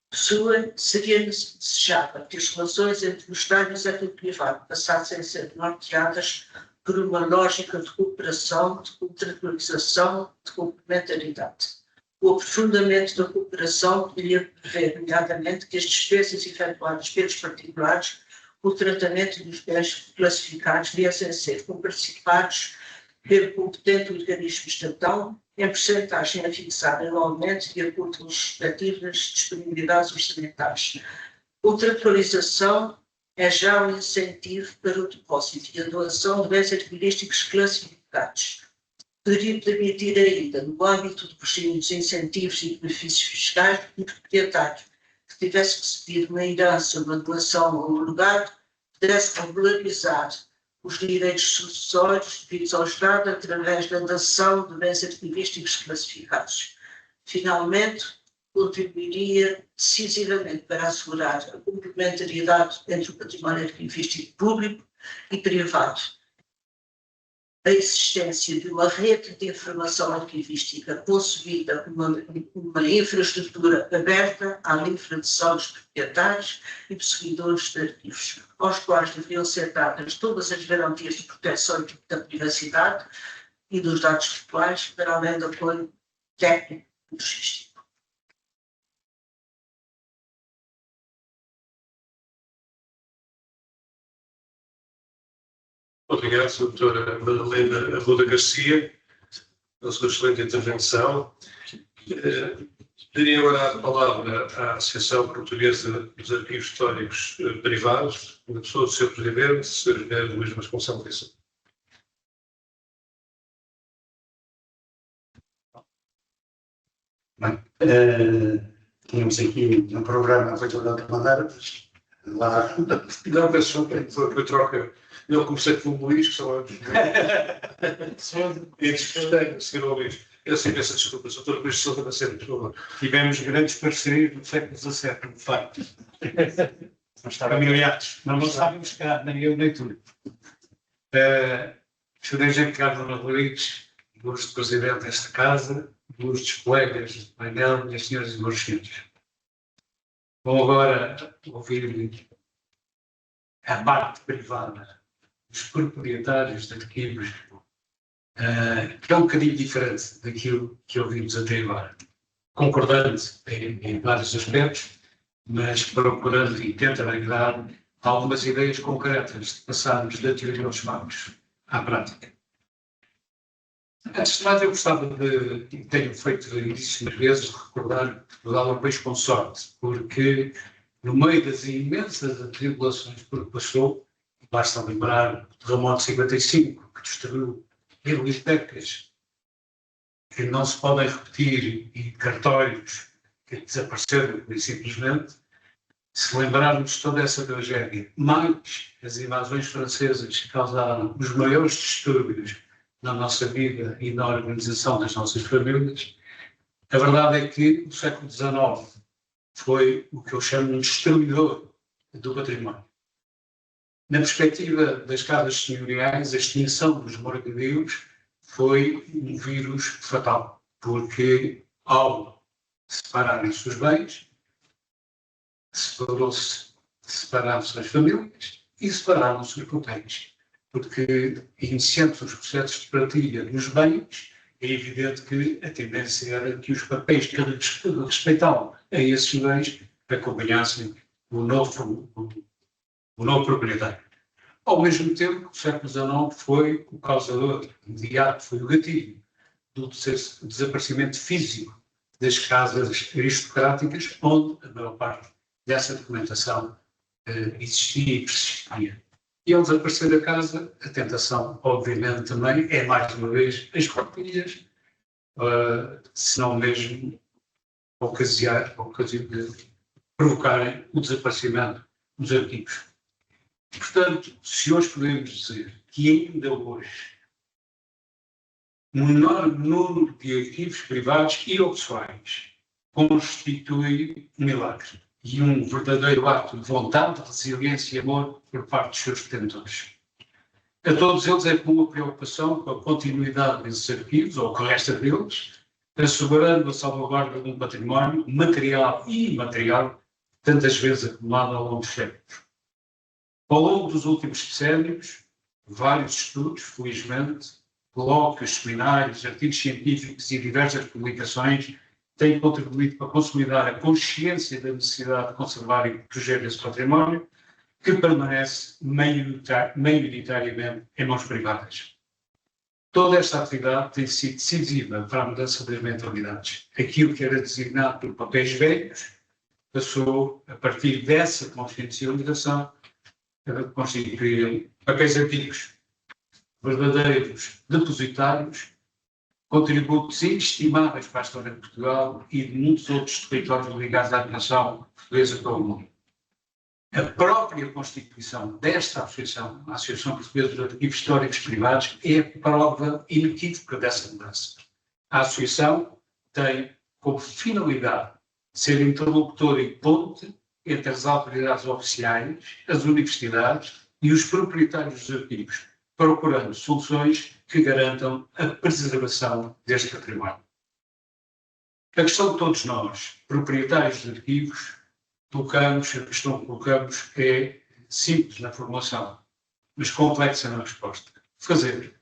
possuem, seria desejável que as relações entre o Estado e o setor privado passassem a ser norteadas por uma lógica de cooperação, de contratualização, de complementaridade. O aprofundamento da cooperação poderia prever, nomeadamente, que as despesas efetuadas pelos particulares, o tratamento dos bens classificados viessem a ser comparticipados pelo competente organismo estatal em percentagem a fixar anualmente de acordo com as respectivas disponibilidades orçamentais. Outra atualização é já um incentivo para o depósito e a doação de bens arquivísticos classificados. Poderia permitir ainda, no âmbito de regimes de incentivos e benefícios fiscais, que o proprietário que tivesse recebido uma herança, uma doação ou um legado, pudesse regularizar os direitos sucessórios devidos ao Estado através da dação de bens arquivísticos classificados. Finalmente, contribuiria decisivamente para assegurar a complementariedade entre o património arquivístico público e privado, a existência de uma rede de informação arquivística concebida como uma infraestrutura aberta à livre adesão dos proprietários e possuidores de arquivos, aos quais deveriam ser dadas todas as garantias de proteção da privacidade e dos dados pessoais, para além do apoio técnico e logístico. Obrigado, doutora Madalena Arruda Garcia, pela sua excelente intervenção. Daria agora a palavra à Associação Portuguesa dos Arquivos Históricos Privados, na pessoa do seu presidente, Sr. José Luís Vasconcelos. Bem, tínhamos aqui um programa feito de outra maneira, lá... Não, peço desculpa, foi troca. Eu comecei com o Luís, que são ambos. E despostei, Sr. Luís. Eu sei peço desculpa, Sr. Luís de Sousa da Série, por favor. Tivemos grandes parcerias no século XVII, de facto. Familiares. Não estávamos cá, nem eu, nem tu. Sr. Engenheiro Carlos Rodrigues, ilustre presidente desta casa, ilustres colegas de painel, minhas senhoras e meus senhores. Vou agora ouvir a parte privada dos proprietários de arquivos, que é um bocadinho diferente daquilo que ouvimos até agora. Concordando em vários aspectos, mas procurando e tentando agregar algumas ideias concretas de passarmos da teoria aos factos à prática. Antes de mais, eu gostava de, e tenho feito isso muitas vezes, de recordar que Portugal é um país com sorte, porque no meio das imensas atribulações por que passou, basta lembrar do terremoto de 55, que destruiu bibliotecas que não se podem repetir e cartórios que desapareceram simplesmente. Se lembrarmos de toda essa tragédia, mais as invasões francesas que causaram os maiores distúrbios na nossa vida e na organização das nossas famílias, a verdade é que o século XIX foi o que eu chamo de destruidor do património. Na perspectiva das casas senhoriais, a extinção dos moradios foi um vírus fatal, porque ao separarem-se os bens, separaram-se as famílias e separaram-se os potentes. Porque, iniciando-se os processos de partilha dos bens, é evidente que a tendência era que os papéis que respeitavam a esses bens acompanhassem o novo proprietário. Ao mesmo tempo, o século XIX foi o causador imediato, foi o gatilho do desaparecimento físico das casas aristocráticas, onde a maior parte dessa documentação existia e persistia. E ao desaparecer da casa, a tentação, obviamente, também é, mais uma vez, as partilhas, se não mesmo provocarem o desaparecimento dos arquivos. Portanto, se hoje podemos dizer que ainda hoje um enorme número de arquivos privados e ou pessoais constitui um milagre e um verdadeiro ato de vontade, resiliência e amor por parte dos seus detentores. A todos eles é comum a preocupação com a continuidade desses arquivos, ou com o resto deles, assegurando a salvaguarda de um património material e imaterial, tantas vezes acumulado ao longo dos séculos. Ao longo dos últimos séculos, vários estudos, felizmente, colóquios, seminários, artigos científicos e diversas publicações têm contribuído para consolidar a consciência da necessidade de conservar e proteger esse património, que permanece maioritariamente em mãos privadas. Toda esta atividade tem sido decisiva para a mudança das mentalidades. Aquilo que era designado por papéis velhos passou, a partir dessa consciencialização, a constituir papéis antigos, verdadeiros depositários, contributos inestimáveis para a história de Portugal e de muitos outros territórios ligados à nação portuguesa pelo mundo. A própria constituição desta associação, a Associação Portuguesa de Arquivos Históricos Privados, é a prova inequívoca dessa mudança. A associação tem como finalidade ser interlocutora e ponte entre as autoridades oficiais, as universidades e os proprietários dos arquivos, procurando soluções que garantam a preservação deste património. A questão de todos nós, proprietários de arquivos, a questão que colocamos é simples na formulação, mas complexa na resposta. Fazer.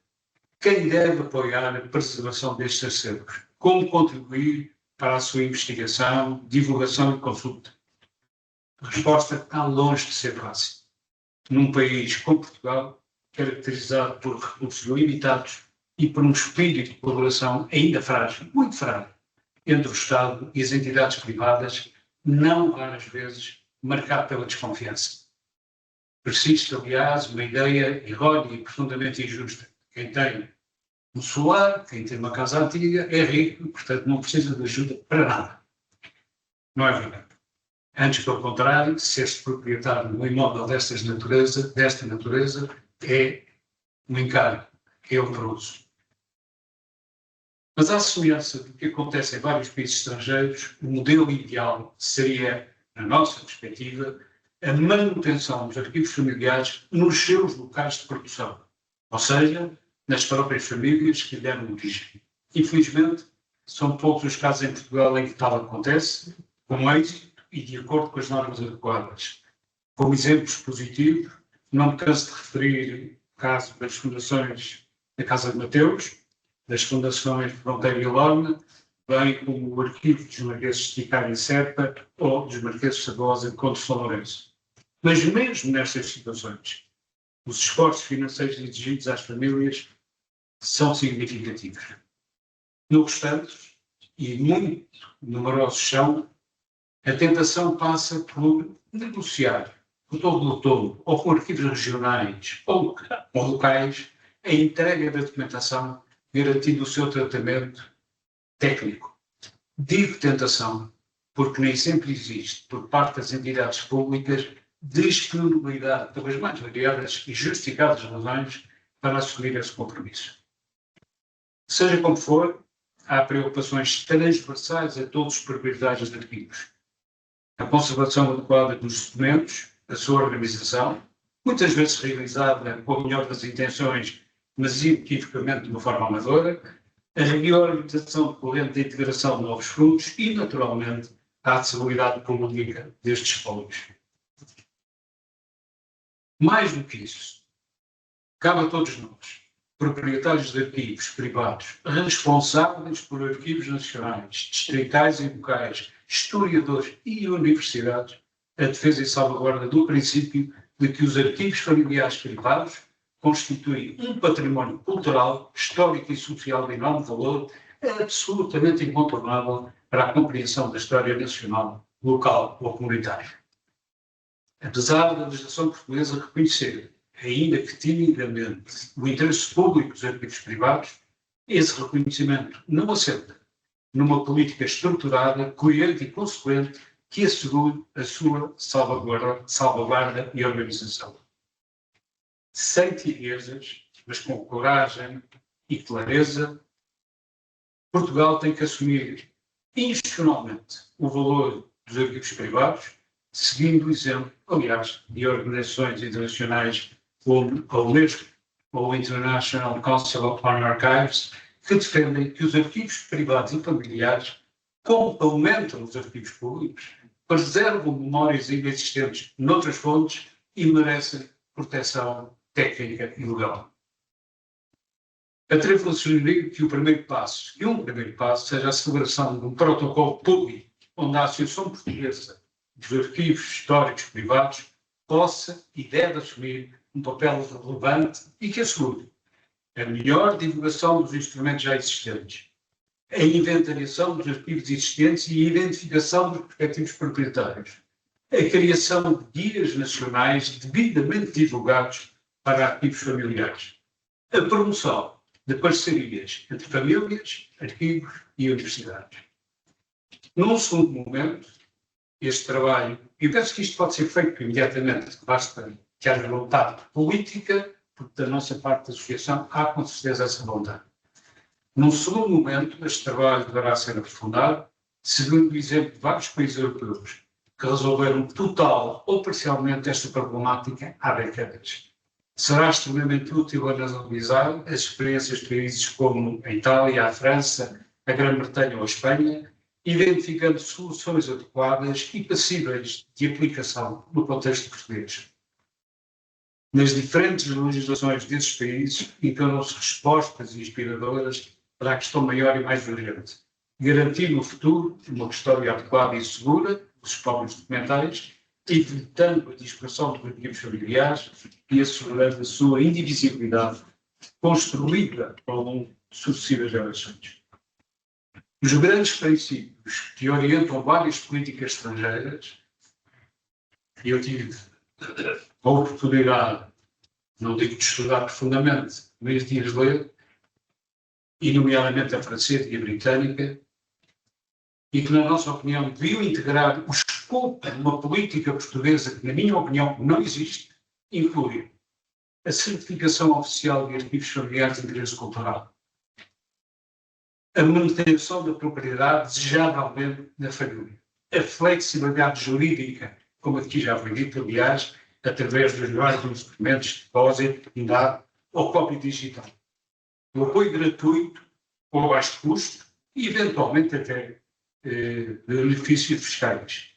Quem deve apoiar a preservação destes acervos? Como contribuir para a sua investigação, divulgação e consulta? A resposta está longe de ser fácil. Num país como Portugal, caracterizado por recursos limitados e por um espírito de colaboração ainda frágil, muito frágil, entre o Estado e as entidades privadas, não raras vezes marcado pela desconfiança. Persiste, aliás, uma ideia errónea e profundamente injusta. Quem tem um solar, quem tem uma casa antiga, é rico, portanto não precisa de ajuda para nada. Não é verdade. Antes, pelo contrário, ser-se proprietário de um imóvel desta natureza, é um encargo, é oneroso. Mas à semelhança do que acontece em vários países estrangeiros, o modelo ideal seria, na nossa perspectiva, a manutenção dos arquivos familiares nos seus locais de produção, ou seja, nas próprias famílias que lhe deram origem. Infelizmente, são poucos os casos em Portugal em que tal acontece, com êxito e de acordo com as normas adequadas. Como exemplos positivos, não me canso de referir o caso das fundações da Casa de Mateus, das fundações Fronteira e Lorna, bem como o arquivo dos Marqueses de Ticário e Serpa ou dos Marqueses de Sabosa e Conde de São Lourenço. Mas mesmo nestas situações, os esforços financeiros exigidos às famílias são significativos. No restante, e muito numerosos são, a tentação passa por negociar, por todo o todo, ou com arquivos regionais ou locais, a entrega da documentação, garantindo o seu tratamento técnico. Digo tentação, porque nem sempre existe, por parte das entidades públicas, disponibilidade, talvez mais variadas e justificadas razões, para assumir esse compromisso. Seja como for, há preocupações transversais a todos os proprietários de arquivos. A conservação adequada dos documentos, a sua organização, muitas vezes realizada com a melhor das intenções, mas inequivocamente de uma forma amadora, a reorganização decorrente da integração de novos fundos e, naturalmente, a acessibilidade pública destes espólios. Mais do que isso, cabe a todos nós, proprietários de arquivos privados, responsáveis por arquivos nacionais, distritais e locais, historiadores e universidades, a defesa e salvaguarda do princípio de que os arquivos familiares privados constituem um património cultural, histórico e social de enorme valor, absolutamente incontornável para a compreensão da história nacional, local ou comunitária. Apesar da legislação portuguesa reconhecer, ainda que timidamente, o interesse público dos arquivos privados, esse reconhecimento não assenta numa política estruturada, coerente e consequente que assegure a sua salvaguarda e organização. Sem tibiezas, mas com coragem e clareza, Portugal tem que assumir institucionalmente o valor dos arquivos privados, seguindo o exemplo, aliás, de organizações internacionais como a Unesco ou o International Council on Archives, que defendem que os arquivos privados e familiares complementam os arquivos públicos, preservam memórias ainda existentes noutras fontes e merecem proteção técnica e legal. Atrevo a sugerir que um primeiro passo seja a celebração de um protocolo público onde a Associação Portuguesa dos Arquivos Históricos Privados possa e deve assumir um papel relevante e que assegure a melhor divulgação dos instrumentos já existentes, a inventariação dos arquivos existentes e a identificação dos respectivos proprietários, a criação de guias nacionais devidamente divulgados para arquivos familiares, a promoção de parcerias entre famílias, arquivos e universidades. Num segundo momento, este trabalho, e eu penso que isto pode ser feito imediatamente, basta que haja vontade política, porque da nossa parte da associação há com certeza essa vontade. Num segundo momento, este trabalho deverá ser aprofundado, seguindo o exemplo de vários países europeus que resolveram total ou parcialmente esta problemática há décadas. Será extremamente útil analisar as experiências de países como a Itália, a França, a Grã-Bretanha ou a Espanha, identificando soluções adequadas e passíveis de aplicação no contexto português. Nas diferentes legislações desses países encontram-se respostas inspiradoras para a questão maior e mais urgente: garantir no futuro uma custódia adequada e segura dos espólios documentais, evitando a dispersão de arquivos familiares e assegurando a sua indivisibilidade construída ao longo de sucessivas gerações. Os grandes princípios que orientam várias políticas estrangeiras, e eu tive a oportunidade, não digo de estudar profundamente, mas de as ler, e nomeadamente a francesa e a britânica, e que, na nossa opinião, deviam integrar o escopo de uma política portuguesa que, na minha opinião, não existe, inclui a certificação oficial de arquivos familiares de interesse cultural, a manutenção da propriedade desejavelmente na família, a flexibilidade jurídica, como aqui já foi dito, aliás, através dos vários documentos de depósito, INDAD ou cópia digital, o apoio gratuito ou a baixo custo e, eventualmente, até benefícios fiscais,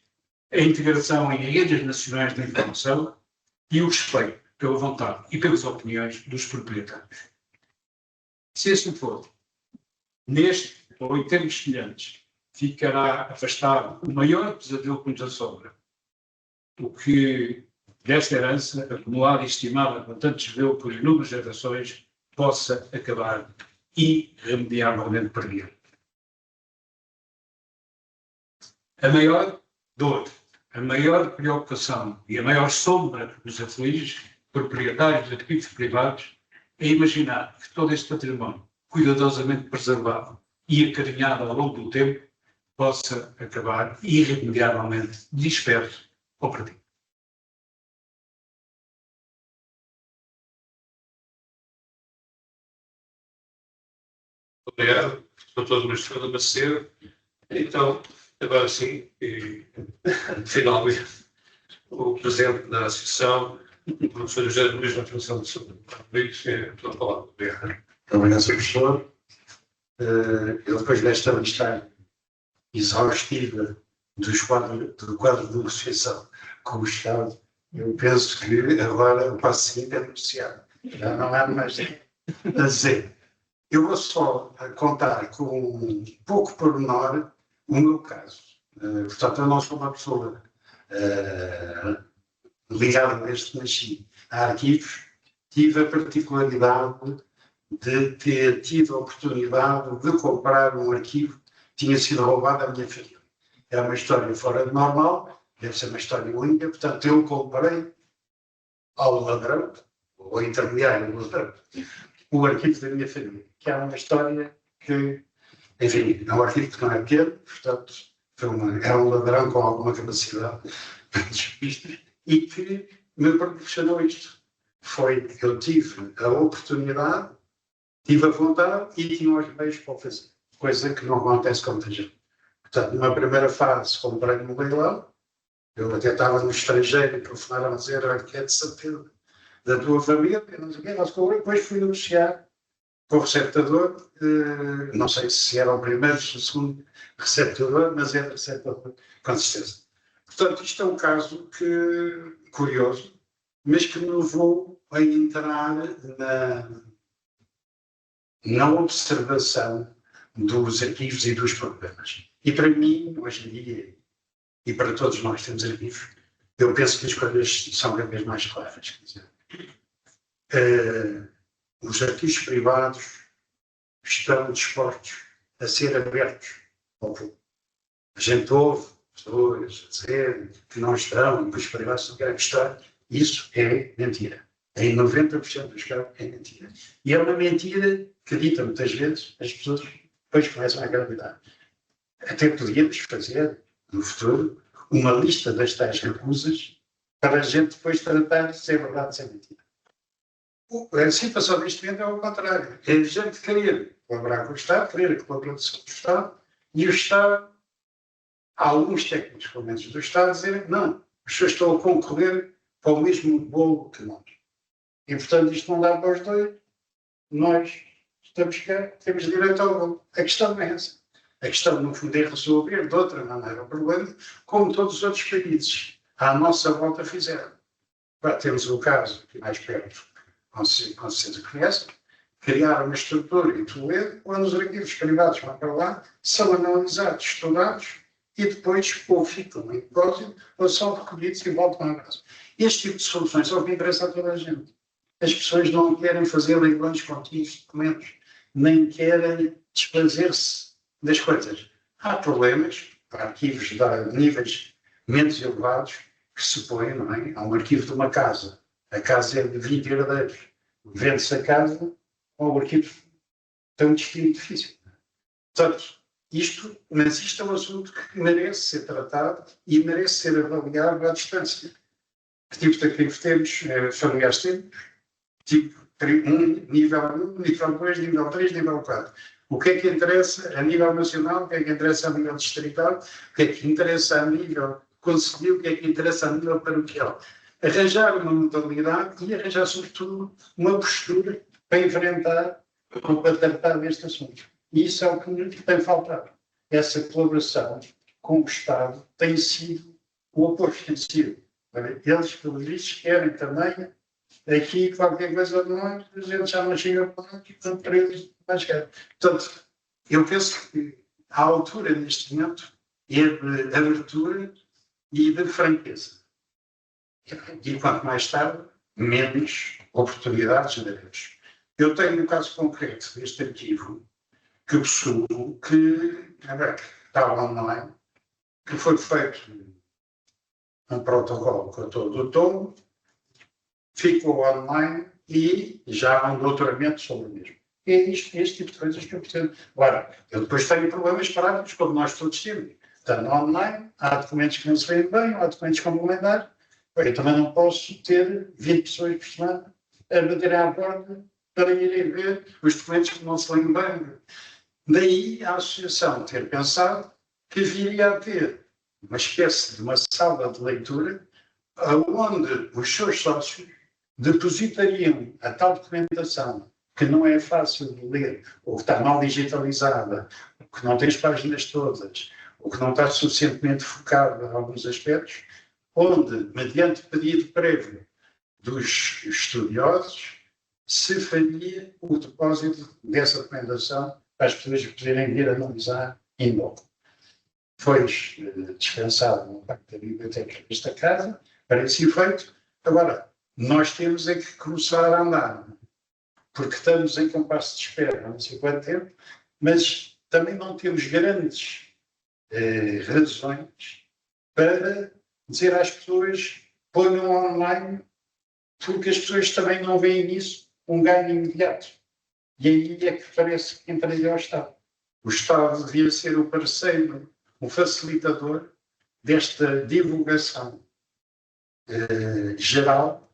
a integração em redes nacionais de informação e o respeito pela vontade e pelas opiniões dos proprietários. Se assim for, neste ou em termos semelhantes, ficará afastado o maior pesadelo que nos assombra, o que desta herança acumulada e estimada com tanto desvelo por inúmeras gerações possa acabar irremediavelmente perdido. A maior dor, a maior preocupação e a maior sombra que nos aflige, proprietários de arquivos privados, é imaginar que todo este património, cuidadosamente preservado e acarinhado ao longo do tempo, possa acabar irremediavelmente disperso ou perdido. Obrigado, Dr. Administrador Macedo. Então, agora sim, finalmente, o Presidente da Associação, o professor José Luís da Fundação de Saúde. Luís, estou a falar. Obrigado. Obrigado, Sr. Professor. eu depois desta listagem exaustiva do quadro de negociação com o Estado, eu penso que agora o passo seguinte é negociar. Já não há mais a dizer. Eu vou só contar com um pouco pormenor o meu caso. Portanto, eu não sou uma pessoa ligada desde que nasci a arquivos. Tive a particularidade de ter tido a oportunidade de comprar um arquivo que tinha sido roubado à minha família. É uma história fora de normal, deve ser uma história única, portanto eu comprei ao ladrão, ou ao intermediário do ladrão, o arquivo da minha família, que é uma história que, enfim, é um arquivo que não é pequeno, portanto é um ladrão com alguma capacidade e que me proporcionou isto. Foi que eu tive a oportunidade, tive a vontade e tinha os meios para o fazer, coisa que não acontece com muita gente. Portanto, numa primeira fase comprei no leilão, eu até estava no estrangeiro e telefonaram a dizer, olha, que é de certeza da tua família, não sei o quê, nós depois fui negociar com o receptador, não sei se era o primeiro, se o segundo receptador, mas era receptador, com certeza. Portanto, isto é um caso curioso, mas que me levou a entrar na observação dos arquivos e dos problemas. E para mim, hoje em dia, e para todos nós que temos arquivos, eu penso que as coisas são cada vez mais claras. Quer dizer, os arquivos privados estão dispostos a ser abertos ao público. A gente ouve pessoas dizer que não estão, que os privados não querem estar. Isso é mentira. Em 90% dos casos é mentira. E é uma mentira que dita muitas vezes as pessoas depois começam a gravidar. Até podíamos fazer, no futuro, uma lista das tais recusas para a gente depois tratar se é verdade ou se é mentira. A situação neste momento é o contrário. É a gente querer colaborar com o Estado, querer a colaboração do Estado, e o Estado, há alguns técnicos, pelo menos do Estado, dizerem não, as pessoas estão a concorrer para o mesmo bolo que nós. E, portanto, isto não dá para os dois. Nós estamos cá, temos direito ao bolo. A questão não é essa. A questão, no fundo, é resolver de outra maneira o problema, como todos os outros países à nossa volta fizeram. Agora, temos o caso, aqui mais perto, com certeza conhecem, criar uma estrutura em Toledo, onde os arquivos privados vão para lá, são analisados, estudados, e depois ou ficam em depósito ou são recolhidos e voltam a casa. Este tipo de soluções é o que interessa a toda a gente. As pessoas não querem fazer leilões contínuos de documentos, nem querem desfazer-se das coisas. Há problemas para arquivos de níveis menos elevados que se põem, não é? Há um arquivo de uma casa. A casa é de 20 herdeiros. Vende-se a casa ou o arquivo tem um destino difícil. Portanto, mas isto é um assunto que merece ser tratado e merece ser avaliado à distância. Que tipo de arquivos temos, familiares temos? Tipo 1, nível 1, nível 2, nível 3, nível 4. O que é que interessa a nível nacional, o que é que interessa a nível distrital, o que é que interessa a nível concelhio, o que é que interessa a nível paroquial. Arranjar uma modalidade e arranjar, sobretudo, uma postura para enfrentar ou para tratar deste assunto. E isso é o que tem faltado. Essa colaboração com o Estado tem sido o oposto, tem sido. Eles, pelos vistos, querem também aqui qualquer coisa de nós, a gente já não chega para lá, e portanto, para eles mais caro. Portanto, eu penso que a altura neste momento é de abertura e de franqueza. E quanto mais tarde, menos oportunidades daremos. Eu tenho um caso concreto deste arquivo que possuo, que está online, que foi feito um protocolo com todo o tom, ficou online e já há um doutoramento sobre o mesmo. É este tipo de coisas que eu pretendo. Agora, eu depois tenho problemas práticos, como nós todos temos. Está online, há documentos que não se veem bem, há documentos complementares. Eu também não posso ter 20 pessoas por semana a baterem à porta para irem ver os documentos que não se leem bem. Daí a associação ter pensado que viria a ter uma espécie de uma sala de leitura onde os seus sócios depositariam a tal documentação que não é fácil de ler, ou que está mal digitalizada, ou que não tem as páginas todas, ou que não está suficientemente focada em alguns aspectos, onde, mediante pedido prévio dos estudiosos, se faria o depósito dessa documentação para as pessoas poderem vir analisar em loco. Foi dispensado no Pacto da Biblioteca desta casa, para esse efeito. Agora, nós temos é que começar a andar, porque estamos em compasso de espera há não sei quanto tempo, mas também não temos grandes razões para dizer às pessoas ponham online, porque as pessoas também não veem nisso um ganho imediato. E aí é que parece que entraria ao Estado. O Estado devia ser o parceiro, o facilitador desta divulgação geral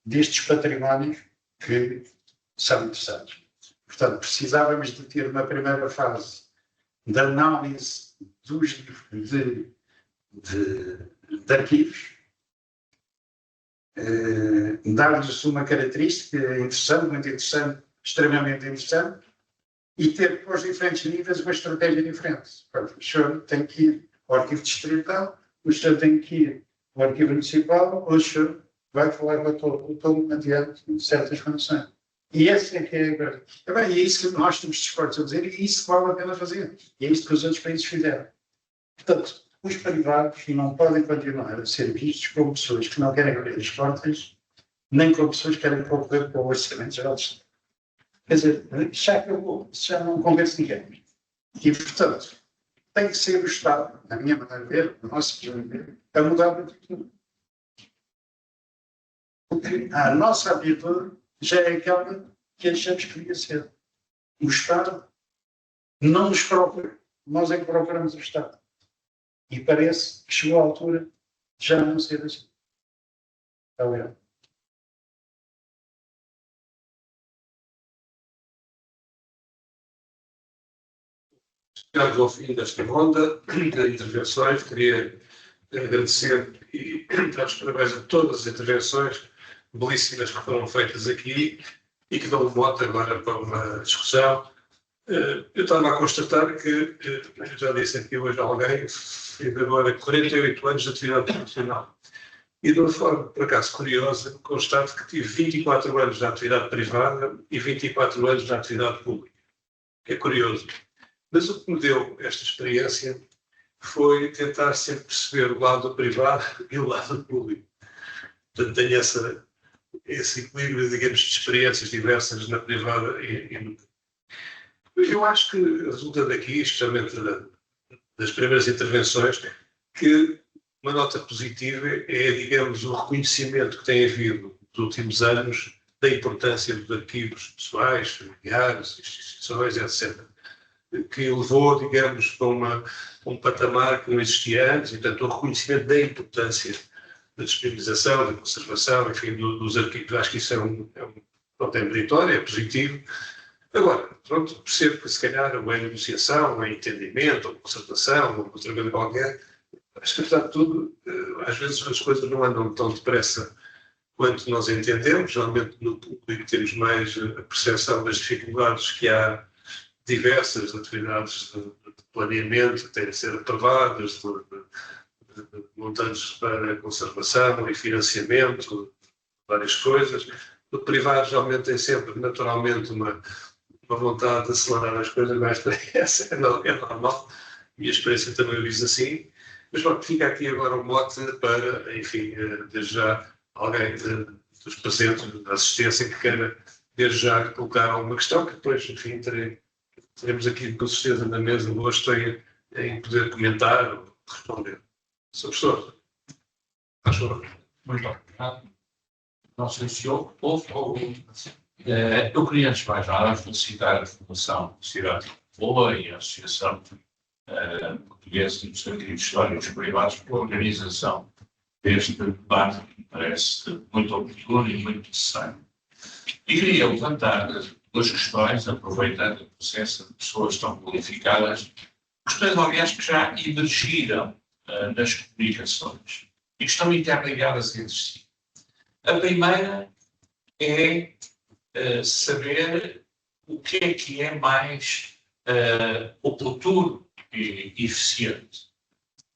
destes patrimónios que são interessantes. Portanto, precisávamos de ter uma primeira fase de análise de arquivos, dar-lhes uma característica interessante, muito interessante, extremamente interessante, e ter para os diferentes níveis uma estratégia diferente. O senhor tem que ir ao arquivo distrital, o senhor tem que ir ao arquivo municipal, ou o senhor vai falar com todo adiante de certas condições. E essa é que é agora. É isso que nós estamos dispostos a dizer, e isso que vale a pena fazer. E é isso que os outros países fizeram. Portanto, os privados não podem continuar a ser vistos como pessoas que não querem abrir as portas, nem como pessoas que querem concorrer para o orçamento geral do Estado. Quer dizer, já acabou, já não convence ninguém. E, portanto, tem que ser o Estado, na minha maneira de ver, no nosso maneira de ver, a mudar de atitude. Porque a nossa atitude já é aquela que achamos que devia ser. O Estado não nos procura, nós é que procuramos o Estado. E parece que chegou a altura de já não ser assim. Obrigado. Chegamos ao fim desta ronda de intervenções. Queria agradecer e dar os parabéns a todas as intervenções belíssimas que foram feitas aqui e que dão mote agora para uma discussão. Eu estava a constatar que, eu já disse aqui hoje a alguém, tive agora 48 anos de atividade profissional. E de uma forma, por acaso, curiosa, constato que tive 24 anos na atividade privada e 24 anos na atividade pública. É curioso. Mas o que me deu esta experiência foi tentar sempre perceber o lado privado e o lado público. Portanto, tenho esse equilíbrio, digamos, de experiências diversas na privada e no público. Eu acho que resulta daqui, especialmente das primeiras intervenções, que uma nota positiva é, digamos, o reconhecimento que tem havido nos últimos anos da importância dos arquivos pessoais, familiares, instituições, etc., que levou, digamos, para um patamar que não existia antes, e, portanto, o reconhecimento da importância da disponibilização, da conservação, enfim, dos arquivos. Acho que isso é meritório, é positivo. Agora, pronto, percebo que se calhar uma negociação, um entendimento, uma concertação, uma outra coisa qualquer, acho que, apesar de tudo, às vezes as coisas não andam tão depressa quanto nós entendemos. Geralmente no público temos mais a percepção das dificuldades que há diversas atividades de planeamento que têm de ser aprovadas, de montantes para conservação e financiamento, várias coisas. No privado geralmente tem sempre, naturalmente, uma vontade de acelerar as coisas mais depressa, é normal, a minha experiência também o diz assim, mas pronto, fica aqui agora um mote para, enfim, desde já alguém dos presentes, da assistência, que queira desde já colocar alguma questão, que depois, enfim, teremos aqui com certeza na mesa, gosto em poder comentar ou responder. Sr. Professor, faz favor. Muito obrigado. Não sei se houve algum. Eu queria, antes de mais nada, felicitar a Fundação Cidade de Lisboa e a Associação Portuguesa dos Arquivos Históricos Privados pela organização deste debate, que me parece muito oportuno e muito necessário. E queria levantar duas questões, aproveitando a presença de pessoas tão qualificadas, questões, aliás, que já emergiram nas comunicações e que estão interligadas entre si. A primeira é saber o que é mais oportuno e eficiente.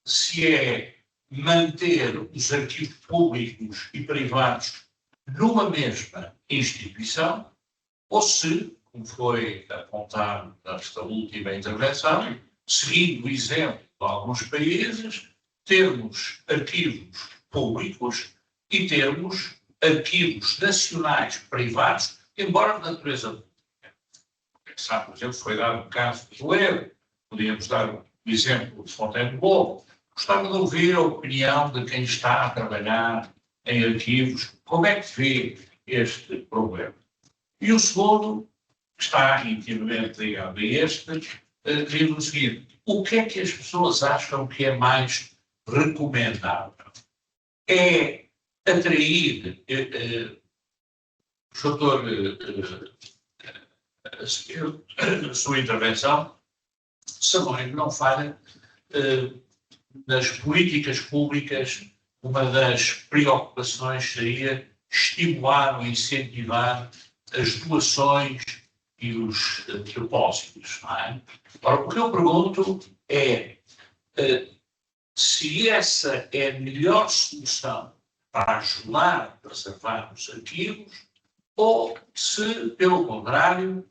Se é manter os arquivos públicos e privados numa mesma instituição, ou se, como foi apontado nesta última intervenção, seguindo o exemplo de alguns países, termos arquivos públicos e termos arquivos nacionais privados, embora de natureza pública. Sabe, por exemplo, foi dado o caso brasileiro, podíamos dar o exemplo de Fontainebleau. Gostava de ouvir a opinião de quem está a trabalhar em arquivos, como é que vê este problema. E o segundo, que está intimamente ligado a este, diz o seguinte: o que é que as pessoas acham que é mais recomendável? É atrair, o doutor, a sua intervenção, Samões não falha, nas políticas públicas, uma das preocupações seria estimular ou incentivar as doações e os depósitos. Não é? Ora, o que eu pergunto é se essa é a melhor solução para ajudar a preservar os arquivos ou se, pelo contrário,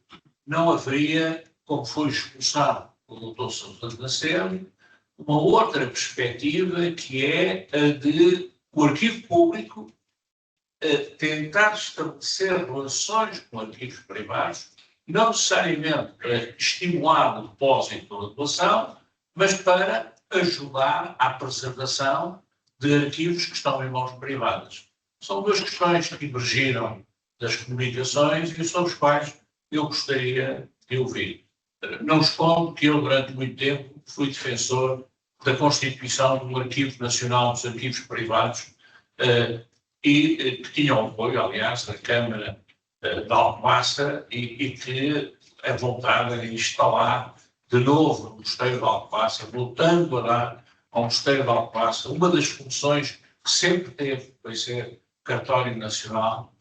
não haveria, como foi expulsado pelo Dr. Sousa Nascimento, uma outra perspectiva que é a de o arquivo público tentar estabelecer relações com arquivos privados, não necessariamente para estimular o depósito ou a doação, mas para ajudar à preservação de arquivos que estão em mãos privadas. São duas questões que emergiram das comunicações e sobre as quais eu gostaria de ouvir. Não escondo que eu, durante muito tempo, fui defensor da constituição do Arquivo Nacional dos Arquivos Privados e que tinha o apoio, aliás, da Câmara de Alcobaça e que é vontade a instalar de novo no Mosteiro de Alcobaça, voltando a dar ao Mosteiro de Alcobaça uma das funções que sempre teve, que vai ser cartório nacional,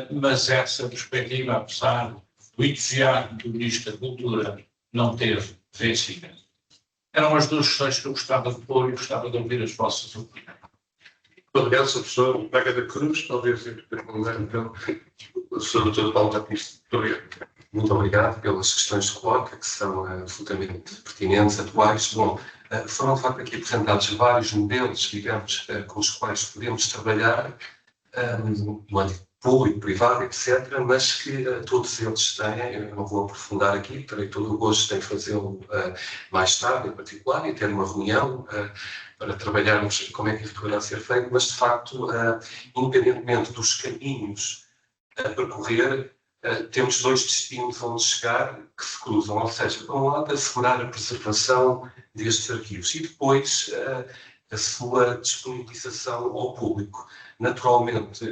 mas essa perspectiva, apesar do entusiasmo do Ministro da Cultura, não teve vencimento. Eram as duas questões que eu gostava de pôr e gostava de ouvir as vossas opiniões. Obrigado, Sr. Professor Pega da Cruz, talvez em primeiro lugar, então, o Sr. Dr. Paulo Batista. Muito obrigado. Muito obrigado pelas questões que coloca, que são absolutamente pertinentes, atuais. Bom, foram de facto aqui apresentados vários modelos, digamos, com os quais podemos trabalhar no âmbito público, privado, etc., mas que todos eles têm, eu não vou aprofundar aqui, terei todo o gosto em fazê-lo mais tarde, em particular, e ter uma reunião para trabalharmos como é que isso poderá ser feito, mas de facto, independentemente dos caminhos a percorrer, temos dois destinos onde chegar que se cruzam, ou seja, por um lado, assegurar a preservação destes arquivos e depois a sua disponibilização ao público. Naturalmente,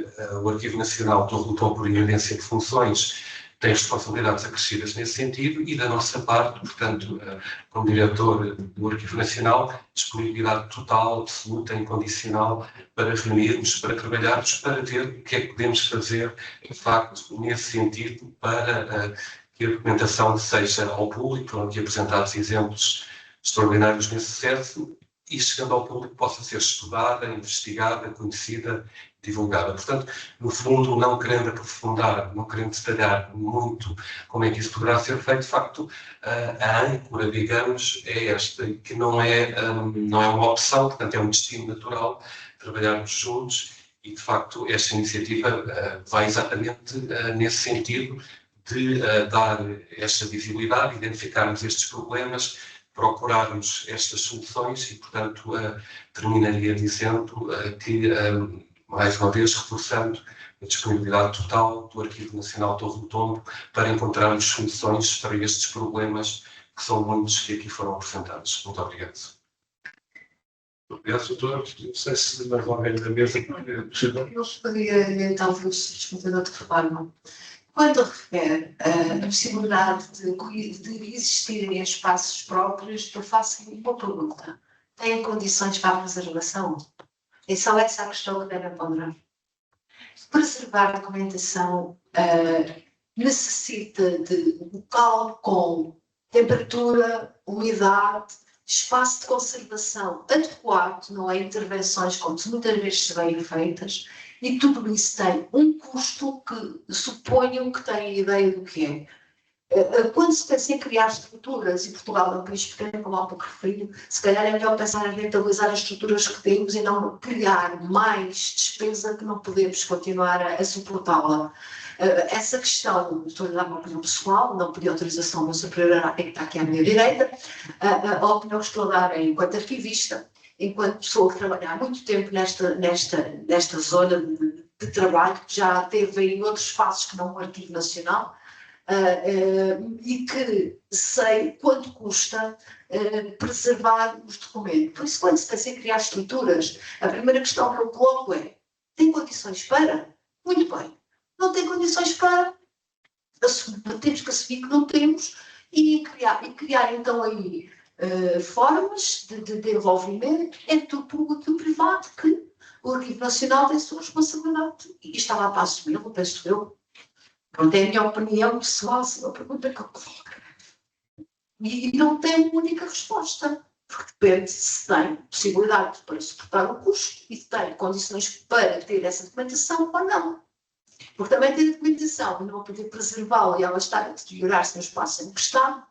o Arquivo Nacional, do relator por inherência de funções, tem responsabilidades acrescidas nesse sentido e, da nossa parte, portanto, como diretor do Arquivo Nacional, disponibilidade total, absoluta, incondicional para reunirmos, para trabalharmos, para ver o que é que podemos fazer, de facto, nesse sentido, para que a documentação seja ao público. Foram aqui apresentados exemplos extraordinários nesse sucesso e, chegando ao público, possa ser estudada, investigada, conhecida, divulgada. Portanto, no fundo, não querendo aprofundar, não querendo detalhar muito como é que isso poderá ser feito, de facto, a âncora, digamos, é esta, que não é uma opção, portanto, é um destino natural trabalharmos juntos e, de facto, esta iniciativa vai exatamente nesse sentido de dar esta visibilidade, identificarmos estes problemas, procurarmos estas soluções e, portanto, terminaria dizendo que, mais uma vez, reforçando a disponibilidade total do Arquivo Nacional Torre do Tombo para encontrarmos soluções para estes problemas que são muitos que aqui foram apresentados. Muito obrigado. Obrigado, doutor. Não sei se mais alguém da mesa possível. Eu poderia, talvez, responder de outra forma. Quando refere a possibilidade de existirem espaços próprios, eu faço uma pergunta. Têm condições para a preservação? É só essa a questão que devem ponderar. Preservar a documentação necessita de local com temperatura, umidade, espaço de conservação adequado, não é intervenções como muitas vezes se veem feitas, e tudo isso tem um custo que suponham que têm ideia do que é. Quando se pensa em criar estruturas, e Portugal é um país pequeno, como há pouco referido, se calhar é melhor pensar em rentabilizar as estruturas que temos e não criar mais despesa que não podemos continuar a suportá-la. Essa questão, estou a dar uma opinião pessoal, não pedi autorização ao meu superior, que está aqui à minha direita, a opinião que estou a dar é enquanto arquivista, enquanto pessoa que trabalha há muito tempo nesta zona de trabalho, que já teve em outros espaços que não o Arquivo Nacional, e que sei quanto custa preservar os documentos. Por isso, quando se pensa em criar estruturas, a primeira questão que eu coloco é: tem condições para? Muito bem. Não tem condições para? Temos que assumir que não temos e criar então aí formas de envolvimento entre o público e o privado, que o Arquivo Nacional tem a sua responsabilidade e está lá para assumi-lo, penso eu. Não tem a minha opinião pessoal sobre a pergunta que eu coloco. E não tem uma única resposta, porque depende se tem possibilidade para suportar o custo e se tem condições para ter essa documentação ou não. Porque também ter a documentação e não poder preservá-la e ela estar a deteriorar-se no espaço em que está,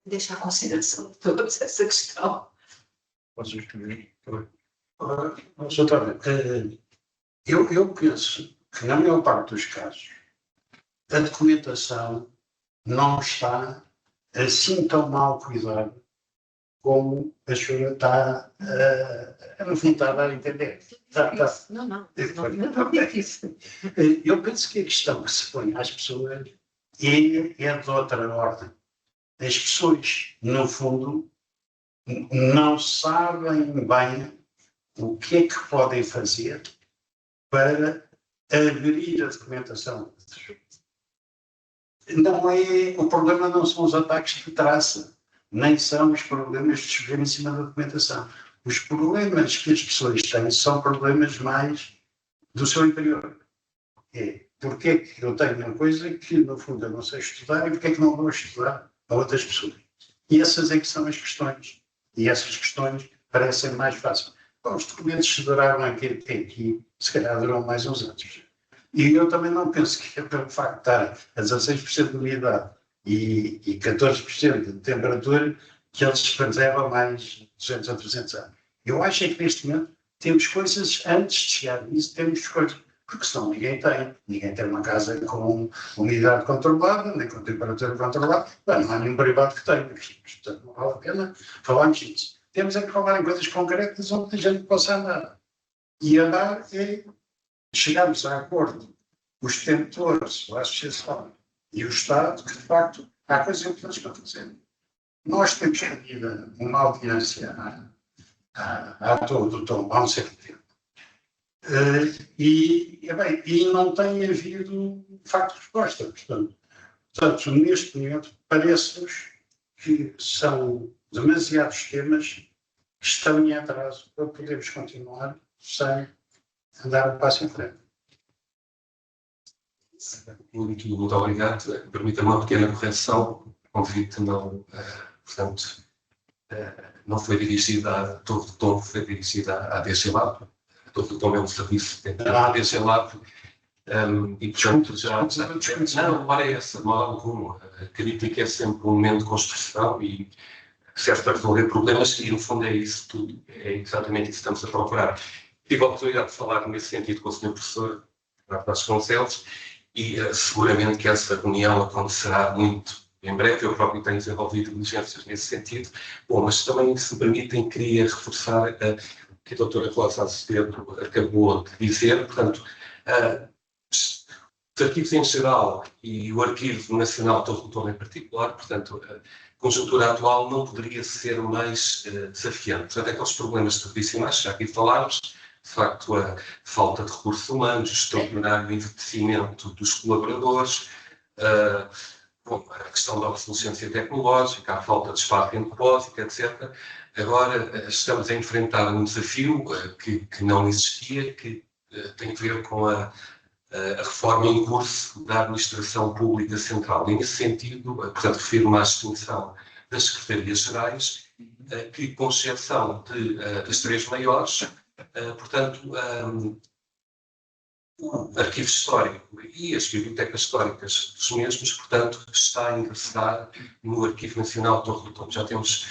deixa a consideração de toda essa questão. Eu penso que, na maior parte dos casos, a documentação não está assim tão mal cuidada como a senhora está a dar a entender. Não isso. Eu penso que a questão que se põe às pessoas é de outra ordem. As pessoas, no fundo, não sabem bem o que é que podem fazer para aderir a documentação. O problema não são os ataques de traça, nem são os problemas de chover em cima da documentação. Os problemas que as pessoas têm são problemas mais do seu interior. Porque é que eu tenho uma coisa que, no fundo, eu não sei estudar e porque é que não vou estudar a outras pessoas. E essas é que são as questões. E essas questões parecem mais fáceis. Bom, os documentos se duraram até aqui, se calhar duram mais uns anos. E eu também não penso que é pelo facto de estar a 16% de umidade e 14% de temperatura que eles se preservam mais 200 ou 300 anos. Eu acho que neste momento temos coisas, antes de chegar nisso, temos coisas, porque senão ninguém tem uma casa com umidade controlada, nem com temperatura controlada, não há nenhum privado que tenha, portanto não vale a pena falarmos disso. Temos é que falar em coisas concretas onde a gente possa andar. E andar é chegarmos a acordo, os detentores, a Associação e o Estado, que de facto há coisas importantes para fazer. Nós temos pedido uma audiência à do Tom há um certo tempo. E não tem havido, de facto, resposta. Portanto, neste momento, parece-nos que são demasiados temas que estão em atraso para podermos continuar sem andar um passo em frente. Muito obrigado. Permita-me uma pequena correção. O convite não, portanto, não foi dirigido a Torre do Tom, foi dirigido à DC Lab. A Torre do Tom é um serviço da DC Lab. E, portanto, já... Não é essa, de modo algum. A crítica é sempre um momento de construção e serve para resolver problemas e, no fundo, é isso tudo. É exatamente isso que estamos a procurar. Tive a oportunidade de falar nesse sentido com o Sr. Professor Vasconcelos e seguramente que essa reunião acontecerá muito em breve. Eu próprio tenho desenvolvido diligências nesse sentido. Bom, mas também, se me permitem, queria reforçar o que a doutora Rosa Azevedo acabou de dizer. Portanto, os arquivos em geral e o Arquivo Nacional Torre do Tom em particular, portanto, a conjuntura atual não poderia ser mais desafiante. Portanto, aqueles problemas tradicionais, já aqui falámos, de facto, a falta de recursos humanos, o extraordinário envelhecimento dos colaboradores, a questão da obsolescência tecnológica, a falta de espaço tecnológico, etc. Agora estamos a enfrentar um desafio que não existia, que tem a ver com a a reforma em curso da administração pública central. E, nesse sentido, portanto, refiro-me à extinção das secretarias-gerais, que, com exceção das três maiores, portanto, o arquivo histórico e as bibliotecas históricas dos mesmos, portanto, está a ingressar no Arquivo Nacional de Torre do Tombo. Já temos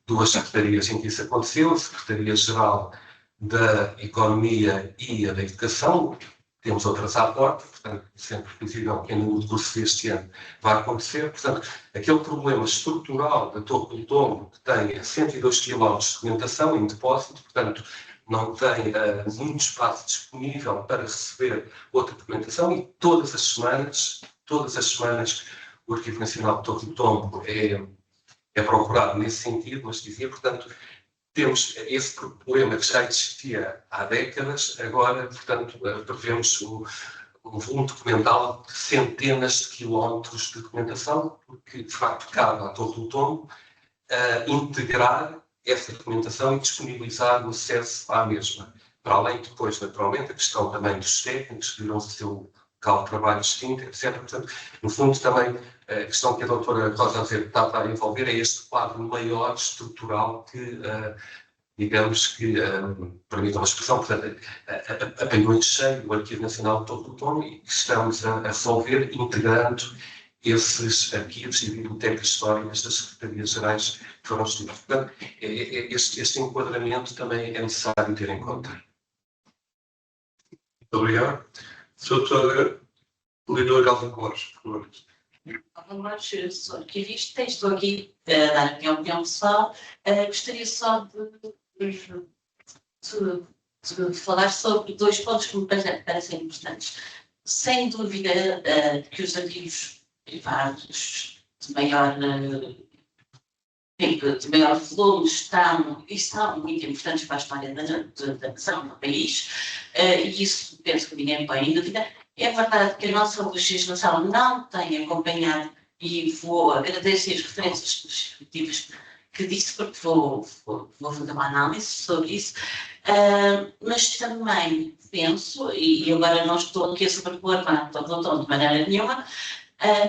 duas secretarias em que isso aconteceu, a Secretaria-Geral da Economia e a da Educação, temos outras à porta, portanto, sempre previsível que no curso deste ano vai acontecer. Portanto, aquele problema estrutural da Torre do Tombo, que tem 102 km de documentação em depósito, portanto, não tem muito espaço disponível para receber outra documentação, e todas as semanas, o Arquivo Nacional de Torre do Tombo é procurado nesse sentido, mas dizia, portanto, temos esse problema que já existia há décadas, agora, portanto, prevemos um volume documental de centenas de quilómetros de documentação, porque, de facto, cabe à Torre do Tombo integrar essa documentação e disponibilizar o acesso à mesma. Para além, depois, naturalmente, a questão também dos técnicos, que irão ser o local de trabalho distinto, etc. Portanto, no fundo, também a questão que a doutora Rosa Azevedo está a envolver é este quadro maior, estrutural, que, digamos que, permitam a expressão, portanto, apanhou em cheio o Arquivo Nacional de Torre do Tombo e que estamos a resolver, integrando esses arquivos e bibliotecas históricas das Secretarias-Gerais que foram estudados. Portanto, este enquadramento também é necessário ter em conta. Muito obrigado. Doutora Leonor Galvão Borges, por favor. Eu sou arquivista e estou aqui a dar a minha opinião pessoal. Gostaria só de falar sobre dois pontos que me parecem importantes. Sem dúvida que os arquivos privados de maior volume são muito importantes para a história da nação, do país, e isso penso que ninguém põe em dúvida. É verdade que a nossa legislação não tem acompanhado, e vou agradecer as referências respectivas que disse, porque vou fazer uma análise sobre isso, mas também penso, e agora não estou aqui a sobrepor de maneira nenhuma,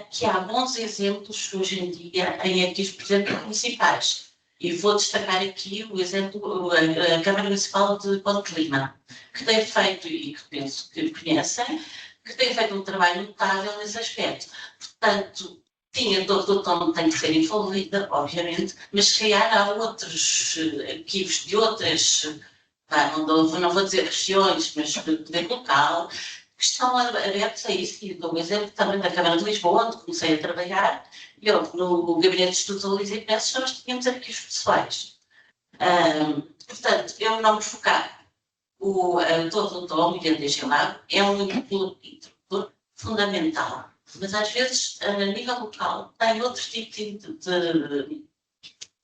que há bons exemplos hoje em dia em arquivos, por exemplo, municipais. E vou destacar aqui o exemplo da Câmara Municipal de Ponte Lima, que tem feito, e que penso que conhecem, que tem feito um trabalho notável nesse aspecto. Portanto, Torre do Tombo tem que ser envolvida, obviamente, mas se calhar há outros arquivos de outras, não vou dizer regiões, mas de poder local, que estão abertos a isso. E dou um exemplo também da Câmara de Lisboa, onde comecei a trabalhar, e eu, no Gabinete de Estudos Aluís e Impressos, nós tínhamos arquivos pessoais. Portanto, eu não me focar. Torre do Tombo e a DGLab é um interlocutor fundamental, mas às vezes, a nível local, tem outros tipos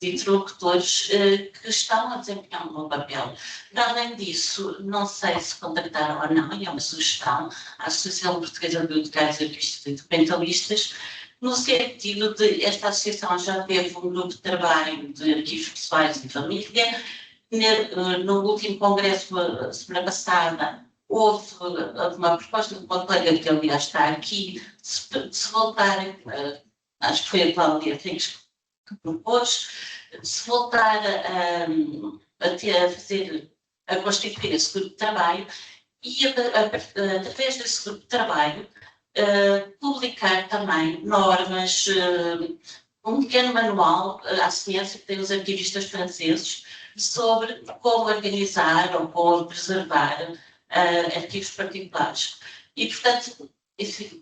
de interlocutores que estão a desempenhar um bom papel. Para além disso, não sei se contactaram ou não, e é uma sugestão, à Associação Portuguesa de Bibliotecários, Arquivistas e Documentalistas, no sentido de esta associação já teve um grupo de trabalho de arquivos pessoais e família. No último congresso, a semana passada, houve uma proposta de uma colega que, aliás, está aqui, de se voltarem, acho que foi a Cláudia Henriques que propôs, se voltar a constituir esse grupo de trabalho e, através desse grupo de trabalho, publicar também normas, um pequeno manual à ciência que tem os arquivistas franceses sobre como organizar ou como preservar arquivos particulares. E, portanto,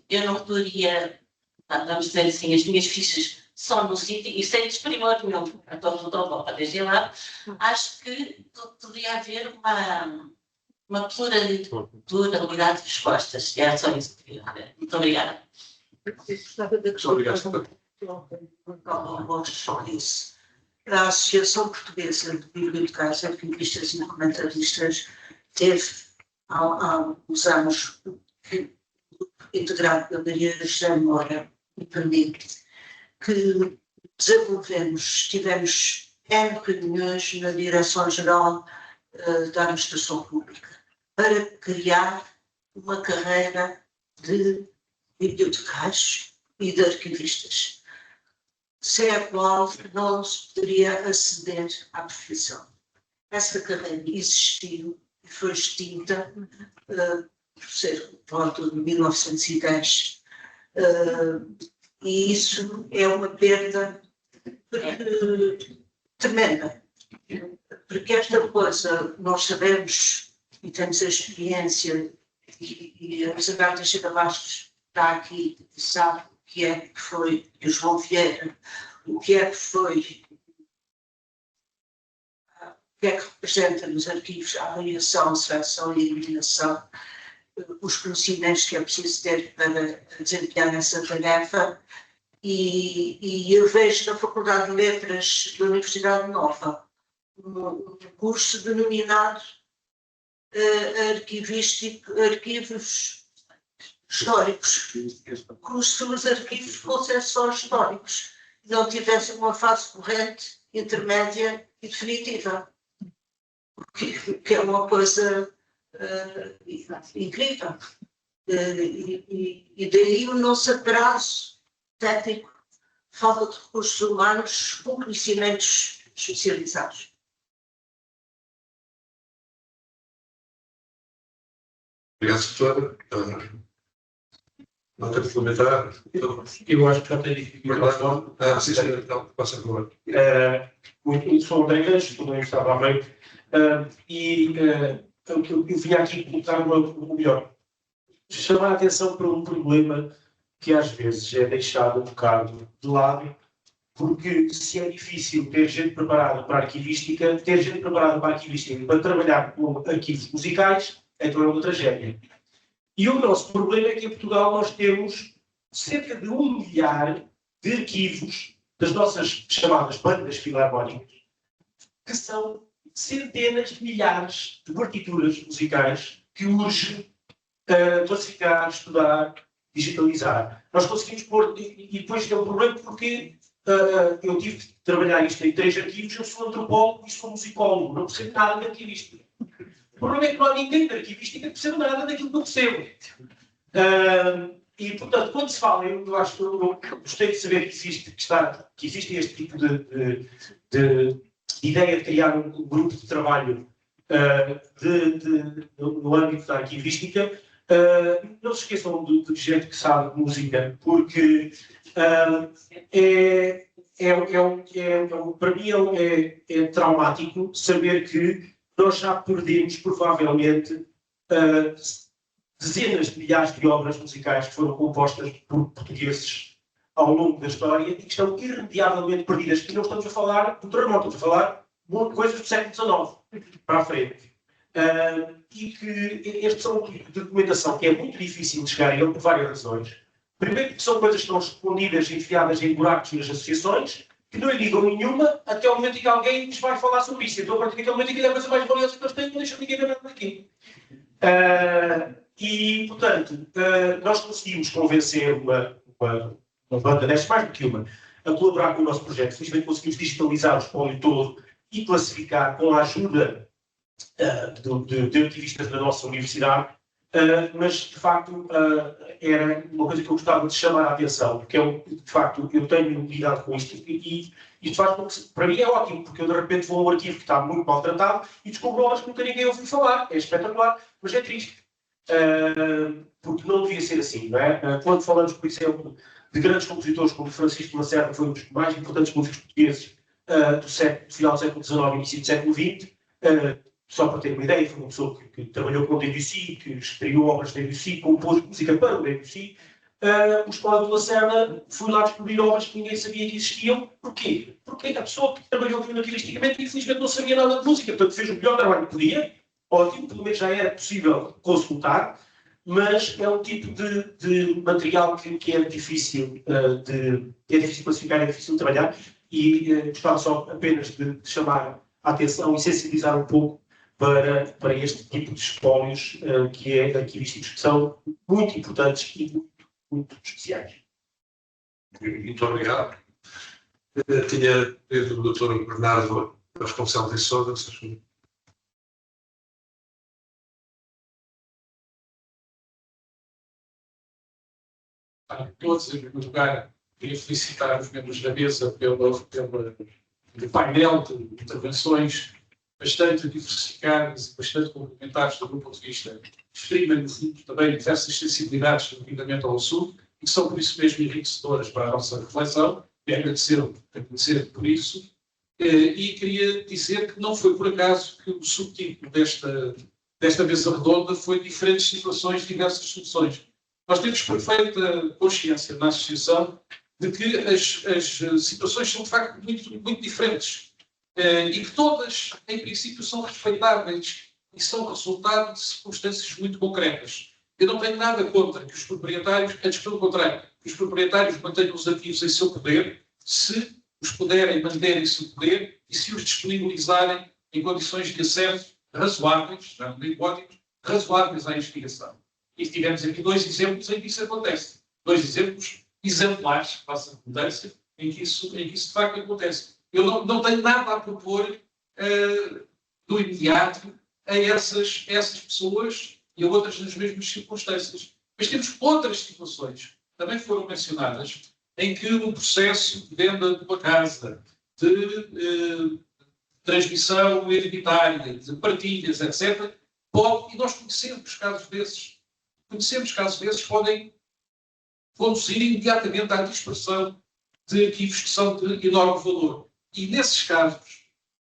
eu não poderia, vamos dizer assim, as minhas fichas só no sítio, e sem desprimor nenhum, a Torre do Tombo para desde lá, acho que poderia haver uma pluralidade de respostas. É só isso que queria dizer. Muito obrigada. Muito obrigado. A Associação Portuguesa de Bibliotecários, Arquivistas e Documentalistas teve, há uns anos, integrado pela Maria José Moura, me permite, que tivemos N reuniões na Direção-Geral da Administração Pública para criar uma carreira de bibliotecários e de arquivistas, sem a qual não se poderia aceder à profissão. Essa carreira existiu e foi extinta por ser volta de 1910. E isso é uma perda tremenda. Porque esta coisa, nós sabemos e temos a experiência, e a Isabel Chega Bastos está aqui e sabe o que é que foi, e o João Vieira, o que é que foi, o que é que representa nos arquivos a avaliação, a seleção e a eliminação, os conhecimentos que é preciso ter para desempenhar essa tarefa. E eu vejo na Faculdade de Letras da Universidade Nova um curso denominado arquivos históricos, como se os arquivos fossem só históricos, não tivessem uma fase corrente, intermédia e definitiva, que é uma coisa incrível. E daí o nosso atraso técnico, falta de recursos humanos com conhecimentos especializados. Obrigado, doutor. Nota complementar? Eu acho que já tem dificuldade. Sim, senhor, então, passa a favor. Muito sou André Gancho, também estava à meio. Eu vim aqui colocar o melhor. Chamar a atenção para um problema que às vezes é deixado um bocado de lado, porque se é difícil ter gente preparada para a arquivística, ter gente preparada para a arquivística para trabalhar com arquivos musicais, então é uma tragédia. E o nosso problema é que em Portugal nós temos cerca de 1 milhar de arquivos das nossas chamadas bandas filarmónicas, que são centenas de milhares de partituras musicais que urge classificar, estudar, digitalizar. Nós conseguimos pôr, e depois é um problema porque eu tive de trabalhar isto em 3 arquivos, eu sou antropólogo e sou musicólogo, não percebo nada de arquivística. O problema é que não há ninguém de arquivística que perceba nada daquilo que eu percebo. E, portanto, quando se fala, eu acho que eu gostei de saber que existe este tipo de ideia de criar um grupo de trabalho no âmbito da arquivística. Não se esqueçam de gente que sabe de música, porque para mim é traumático saber que nós já perdemos, provavelmente, dezenas de milhares de obras musicais que foram compostas por portugueses ao longo da história e que estão irremediavelmente perdidas. E não estamos a falar do terremoto, estamos a falar de coisas do século XIX para a frente. E que este são um tipo de documentação que é muito difícil de chegar a ele por várias razões. Primeiro, porque são coisas que estão escondidas e enfiadas em buracos nas associações, que não lhe ligam nenhuma até o momento em que alguém lhes vai falar sobre isso. Então, a partir daquele momento em que é a coisa mais valiosa que eles têm, não deixam ninguém ver nada daqui. E, portanto, nós conseguimos convencer uma banda destas, mais do que uma, a colaborar com o nosso projeto. Felizmente conseguimos digitalizar o espólio todo e classificar com a ajuda de ativistas da nossa universidade, mas de facto era uma coisa que eu gostava de chamar a atenção, porque de facto eu tenho lidado com isto e isto faz com que, para mim é ótimo, porque eu de repente vou a um arquivo que está muito maltratado e descubro obras que nunca ninguém ouviu falar. É espetacular, mas é triste, porque não devia ser assim, não é? Quando falamos, por exemplo, de grandes compositores como Francisco Lacerda, que foi um dos mais importantes músicos portugueses do final do século XIX e início do século XX, só para ter uma ideia, foi uma pessoa que trabalhou com o Debussy, que estreou obras de Debussy, compôs música para o Debussy. O Espólio de Lacerda foi lá descobrir obras que ninguém sabia que existiam. Porquê? Porque a pessoa que trabalhou arquivisticamente, infelizmente, não sabia nada de música. Portanto, fez o melhor trabalho que podia. Ótimo, pelo menos já era possível consultar. Mas é um tipo de material que é difícil de classificar, é difícil de trabalhar. E gostava só apenas de chamar a atenção e sensibilizar um pouco para este tipo de espólios que é arquivísticos, que são muito importantes e muito especiais. Muito obrigado. Tinha pedido o Dr. Bernardo Vasconcelos de Sousa. todos, em primeiro lugar, queria felicitar os membros da mesa pelo painel de intervenções bastante diversificadas e bastante complementares do meu ponto de vista, exprimem também diversas sensibilidades relativamente ao assunto e que são por isso mesmo enriquecedoras para a nossa reflexão, e agradecer por isso. E queria dizer que não foi por acaso que o subtítulo desta mesa redonda foi diferentes situações, diversas soluções. Nós temos perfeita consciência na associação de que as situações são de facto muito diferentes e que todas, em princípio, são respeitáveis e são resultado de circunstâncias muito concretas. Eu não tenho nada contra que os proprietários, antes pelo contrário, que os proprietários mantenham os ativos em seu poder, se os puderem manter em seu poder e se os disponibilizarem em condições de acesso razoáveis, já não digo ótimos, razoáveis à investigação. E tivemos aqui 2 exemplos em que isso acontece. 2 exemplos exemplares, faça a redundância, em que isso de facto acontece. Eu não tenho nada a propor do imediato a essas pessoas e a outras nas mesmas circunstâncias. Mas temos outras situações, também foram mencionadas, em que o processo de venda de uma casa, de transmissão hereditária, de partilhas, etc., pode, e nós conhecemos casos desses, podem conduzir imediatamente à dispersão de ativos que são de enorme valor. E nesses casos,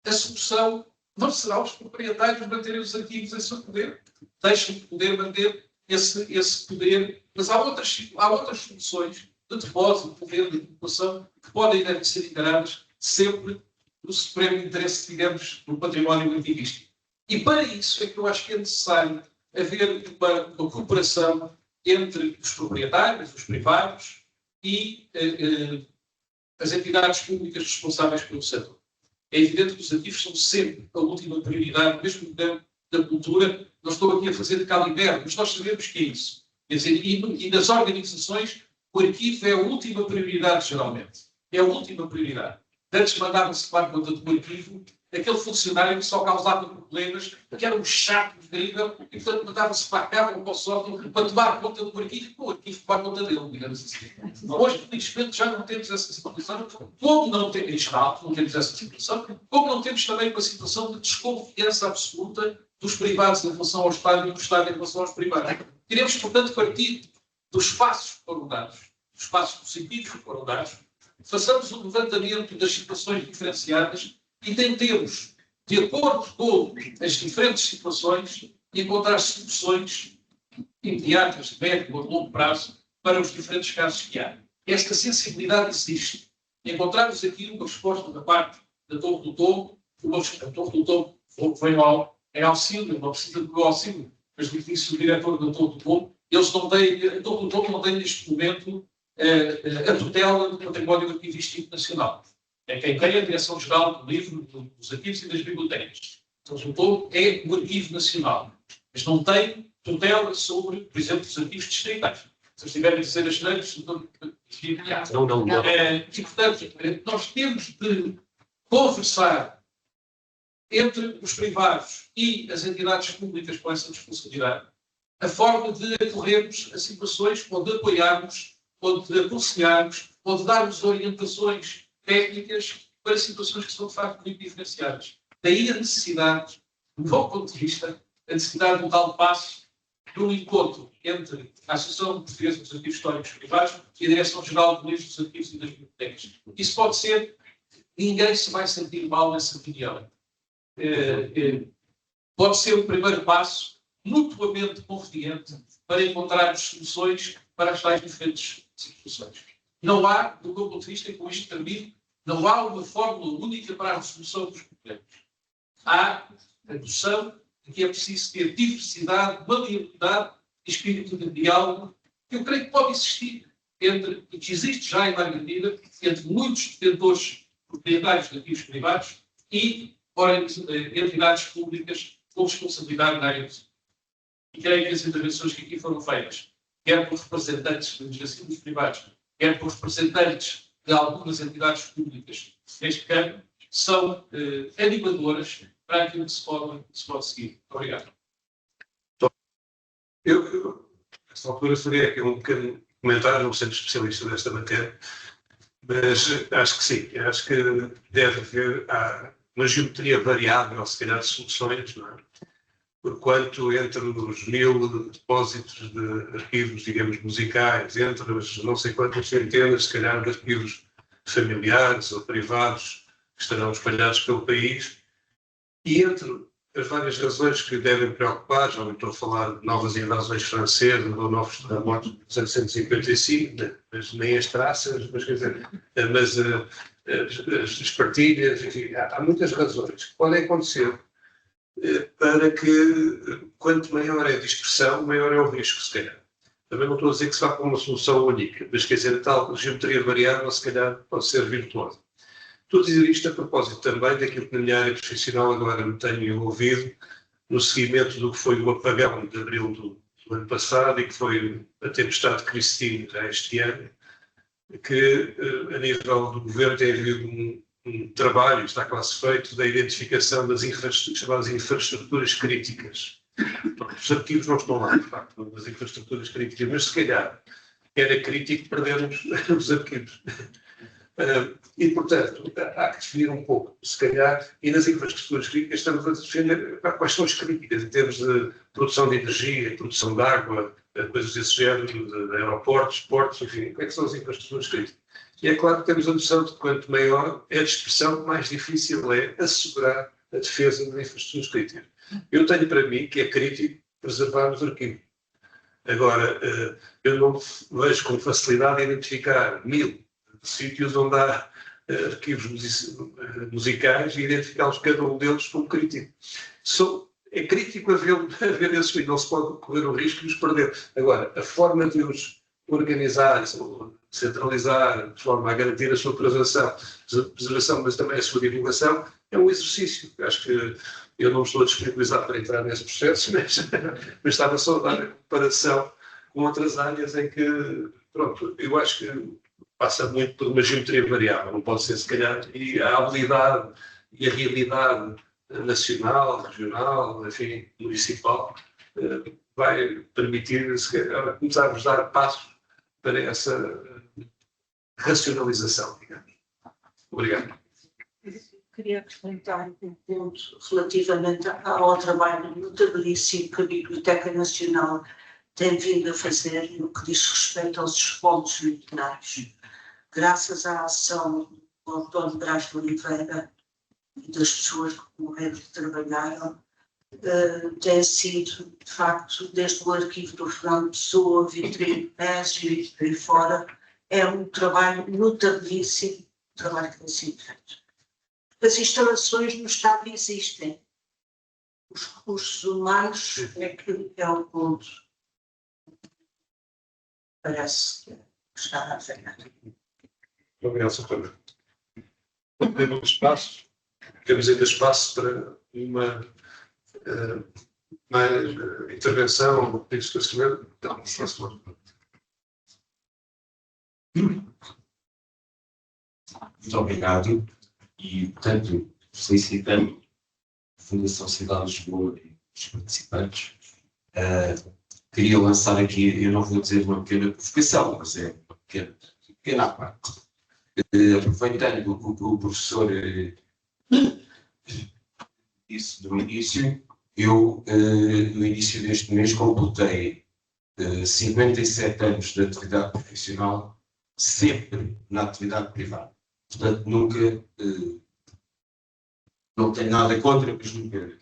a solução não será os proprietários manterem os ativos em seu poder, deixam de poder manter esse poder, mas há outras soluções de depósito, de venda, de ocupação, que podem e devem ser encaradas sempre no supremo interesse, digamos, do património arquivístico. E para isso é que eu acho que é necessário haver uma cooperação entre os proprietários, os privados e as entidades públicas responsáveis pelo setor. É evidente que os ativos são sempre a última prioridade, mesmo no campo da cultura. Não estou aqui a fazer de calibre, mas nós sabemos que é isso. Quer dizer, e nas organizações, o arquivo é a última prioridade, geralmente. É a última prioridade. Antes mandava-se para a conta do arquivo aquele funcionário que só causava problemas, que era um chato incrível, e portanto mandava-se para a Câmara ou para o sótão para tomar conta do arquivo, e o arquivo para a conta dele, digamos assim. Hoje, felizmente, já não temos essa situação, como não temos, em geral, não temos essa situação, como não temos também uma situação de desconfiança absoluta dos privados em relação ao Estado e do Estado em relação aos privados. Queremos, portanto, partir dos passos que foram dados, dos passos positivos que foram dados, façamos um levantamento das situações diferenciadas e tentemos, de acordo com as diferentes situações, encontrar soluções imediatas, de médio ou de longo prazo, para os diferentes casos que há. Esta sensibilidade existe. Encontramos aqui uma resposta da parte da Torre do Tombo, a Torre do Tombo veio em auxílio, não precisa do meu auxílio, mas me disse o diretor da Torre do Tombo, a Torre do Tombo não tem neste momento a tutela do património arquivístico nacional. É quem tem a Direção-Geral do Livro, dos Arquivos e das Bibliotecas. Então, o Tombo é o Arquivo Nacional, mas não tem tutela sobre, por exemplo, os arquivos distritais. Se estiverem a dizer as neiras, Não. e, portanto, nós temos de conversar entre os privados e as entidades públicas com essa responsabilidade a forma de acorrermos a situações ou de apoiarmos, ou de aconselharmos, ou de darmos orientações técnicas para situações que são de facto muito diferenciadas. Daí a necessidade, do meu ponto de vista, a necessidade de um tal passo de um encontro entre a Associação Portuguesa dos Arquivos Históricos Privados e a Direção-Geral do Livro, dos Arquivos e das Bibliotecas. Isso pode ser, ninguém se vai sentir mal nessa opinião. Pode ser o primeiro passo, mutuamente conveniente, para encontrarmos soluções para as tais diferentes situações. Não há, do meu ponto de vista, e com isto termino, não há uma fórmula única para a resolução dos problemas. Há a noção de que é preciso ter diversidade, maleabilidade e espírito de diálogo, que eu creio que pode existir entre, e que existe já em larga medida, entre muitos detentores proprietários de ativos privados e entidades públicas com responsabilidade na área do setor. E creio que as intervenções que aqui foram feitas, quer por representantes dos privados, quer por representantes de algumas entidades públicas neste campo, são animadoras para aquilo que se pode seguir. Muito obrigado. Eu, nesta altura, faria aqui um pequeno comentar, não sendo especialista desta matéria, mas acho que sim, acho que deve haver uma geometria variável, se calhar, de soluções, não é? Porquanto entre os 1000 depósitos de arquivos, digamos, musicais, entre as não sei quantas centenas, se calhar, de arquivos familiares ou privados que estarão espalhados pelo país, e entre as várias razões que devem preocupar, já não estou a falar de novas invasões francesas ou novos terremotos de 1755, mas nem as traças, mas quer dizer, mas as partilhas, enfim, há muitas razões que podem acontecer para que, quanto maior é a dispersão, maior é o risco, se calhar. Também não estou a dizer que se vá para uma solução única, mas quer dizer, a tal geometria variável, se calhar, pode ser virtuosa. Estou a dizer isto a propósito também daquilo que na minha área profissional agora me tenho ouvido, no seguimento do que foi o apagão de abril do ano passado e que foi a tempestade Christine já este ano, que a nível do governo tem havido um trabalho, está quase feito, da identificação das chamadas infraestruturas críticas. Os arquivos não estão lá, de facto, das infraestruturas críticas, mas se calhar era crítico perdermos os arquivos. E, portanto, há que definir um pouco, se calhar, e nas infraestruturas críticas estamos a defender quais são as críticas em termos de produção de energia, produção de água, coisas desse género, de aeroportos, portos, enfim, o que são as infraestruturas críticas? E é claro que temos a noção de que quanto maior é a dispersão, mais difícil é assegurar a defesa das infraestruturas críticas. Eu tenho para mim que é crítico preservar os arquivos. Agora, eu não vejo com facilidade identificar 1000 sítios onde há arquivos musicais e identificá-los, cada um deles, como crítico. É crítico haver esses, e não se pode correr o risco de os perder. Agora, a forma de os organizar, centralizar, de forma a garantir a sua preservação, mas também a sua divulgação, é um exercício. Acho que eu não estou a disponibilizar para entrar nesse processo, mas estava só a dar a comparação com outras áreas em que, pronto, eu acho que passa muito por uma geometria variável, não pode ser, se calhar, e a habilidade e a realidade nacional, regional, enfim, municipal, vai permitir, se calhar, começarmos a dar passos para essa racionalização, digamos. Obrigado. Queria acrescentar um ponto relativamente ao trabalho notabilíssimo que a Biblioteca Nacional tem vindo a fazer no que diz respeito aos descontos literários. Graças à ação do António Brás de Oliveira e das pessoas que com ele trabalharam, tem sido, de facto, desde o arquivo do Fernando Pessoa, Vitrine Pésio e por aí fora, é um trabalho notabilíssimo, o trabalho que tem sido feito. As instalações no Estado existem. Os recursos humanos é que é o ponto. Parece que está a falhar. Obrigado, Sr. Temos ainda espaço para uma mais intervenção, esclarecimento. Então, próximo. Muito obrigado. E, portanto, felicitando a Fundação Cidade de Lisboa e os participantes, queria lançar aqui, eu não vou dizer uma pequena provocação, mas é uma pequena parte. Aproveitando o que o professor disse no início, eu, no início deste mês, completei 57 anos de atividade profissional, sempre na atividade privada. Portanto, nunca, não tenho nada contra, mas nunca.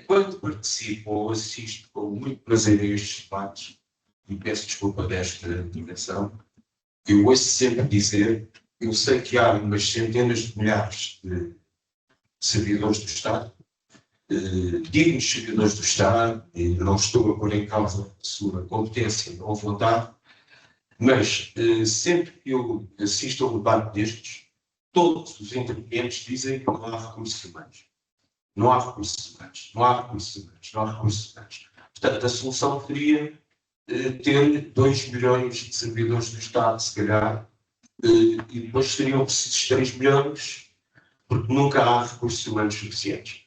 Quando participo ou assisto com muito prazer a estes debates, e peço desculpa desta intervenção, eu ouço sempre dizer, eu sei que há umas centenas de milhares de servidores do Estado, dignos servidores do Estado, e não estou a pôr em causa a sua competência ou vontade, mas sempre que eu assisto a um debate destes, todos os intervenientes dizem que não há recursos humanos. Não há recursos humanos, não há recursos humanos, não há recursos humanos. Portanto, a solução seria ter 2 milhões de servidores do Estado, se calhar, e depois seriam precisos 3 milhões, porque nunca há recursos humanos suficientes.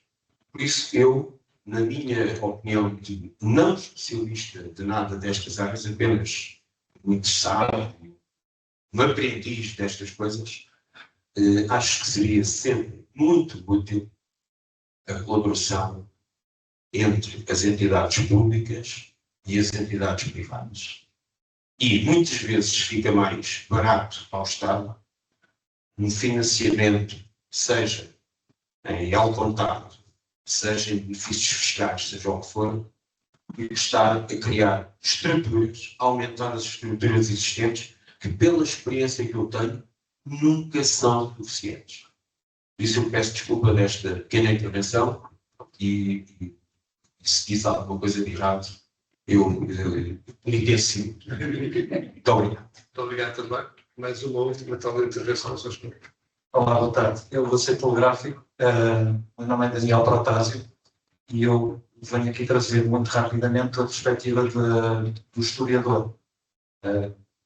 Por isso, eu, na minha opinião de não especialista de nada destas áreas, apenas um interessado, um aprendiz destas coisas, acho que seria sempre muito útil a colaboração entre as entidades públicas e as entidades privadas. E muitas vezes fica mais barato ao Estado um financiamento, seja em ao contado, seja em benefícios fiscais, seja o que for, do que estar a criar estruturas, aumentar as estruturas existentes, que pela experiência que eu tenho, nunca são suficientes. Por isso eu peço desculpa desta pequena intervenção e se diz alguma coisa de errado, eu negocio. Muito obrigado. Muito obrigado também. Mais uma última tal intervenção, Sr. Senhor. Olá, boa tarde. Eu vou ser telegráfico. Meu nome é Daniel Protásio e eu venho aqui trazer muito rapidamente a perspectiva do historiador,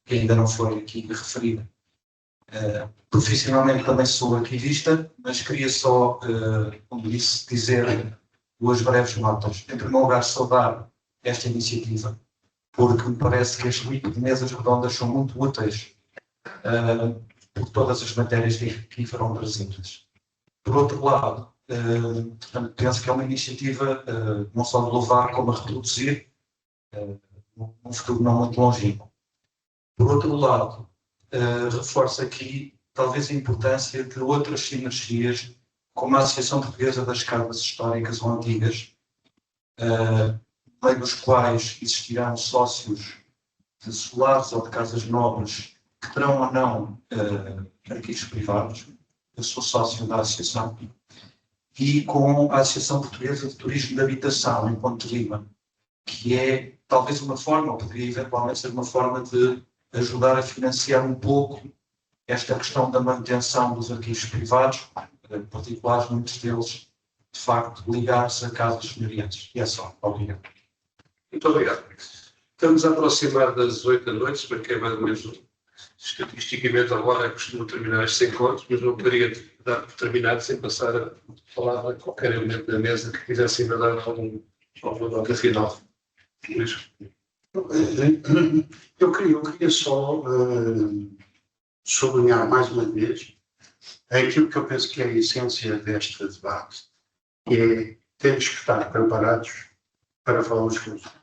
que ainda não foi aqui referida. Profissionalmente também sou arquivista, mas queria só, como disse, dizer duas breves notas. Em primeiro lugar, saudar esta iniciativa, porque me parece que este tipo de mesas redondas são muito úteis por todas as matérias que aqui foram trazidas. Por outro lado, portanto, penso que é uma iniciativa não só de louvar, como a reproduzir num futuro não muito longínquo. Por outro lado, reforço aqui talvez a importância de outras sinergias, como a Associação Portuguesa das Casas Históricas ou Antigas, no meio dos quais existirão sócios de solares ou de casas nobres que terão ou não arquivos privados. Eu sou sócio da associação. E com a Associação Portuguesa de Turismo de Habitação, em Ponte Lima, que é talvez uma forma, ou poderia eventualmente ser uma forma de ajudar a financiar um pouco esta questão da manutenção dos arquivos privados, em particular muitos deles, de facto, ligados a casas semelhantes. E é só. Obrigado. Muito obrigado. Estamos a aproximar das 8 da noite, para quem é mais ou menos estatisticamente agora costuma terminar estes encontros, mas não poderia dar por terminado sem passar a palavra a qualquer elemento da mesa que quisesse ainda dar alguma nota final. Luís. Eu queria só sublinhar mais uma vez aquilo que eu penso que é a essência deste debate, que é temos que estar preparados para falar uns com os outros.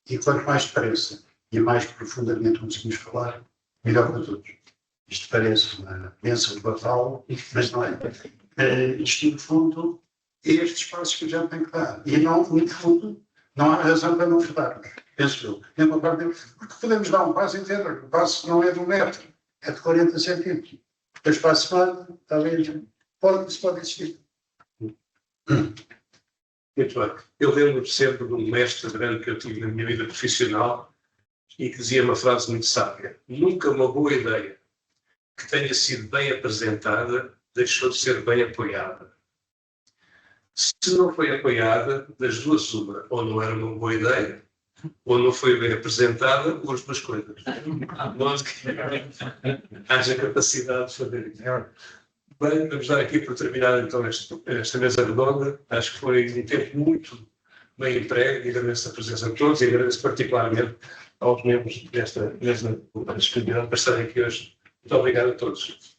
E quanto mais depressa e mais profundamente conseguimos falar, melhor para todos. Isto parece uma bênção de Batal, mas não é. Isto, no fundo, é estes passos que a gente tem que dar. E não, no fundo, não há razão para não os darmos, penso eu. É uma parte, porque podemos dar um passo inteiro. O passo não é de 1 metro, é de 40 centímetros. Depois para a semana, talvez, isso pode existir. Muito bem. Eu lembro sempre de um mestre grande que eu tive na minha vida profissional e que dizia uma frase muito sábia: nunca uma boa ideia que tenha sido bem apresentada deixou de ser bem apoiada. Se não foi apoiada, das duas uma, ou não era uma boa ideia, ou não foi bem apresentada, ou as duas coisas. Nós que haja capacidade de fazer isso. Bem, vamos dar aqui por terminar então esta mesa redonda. Acho que foi um tempo muito bem emprego e agradeço a presença de todos e agradeço particularmente aos membros desta mesa disponibilidade para estarem aqui hoje. Muito obrigado a todos.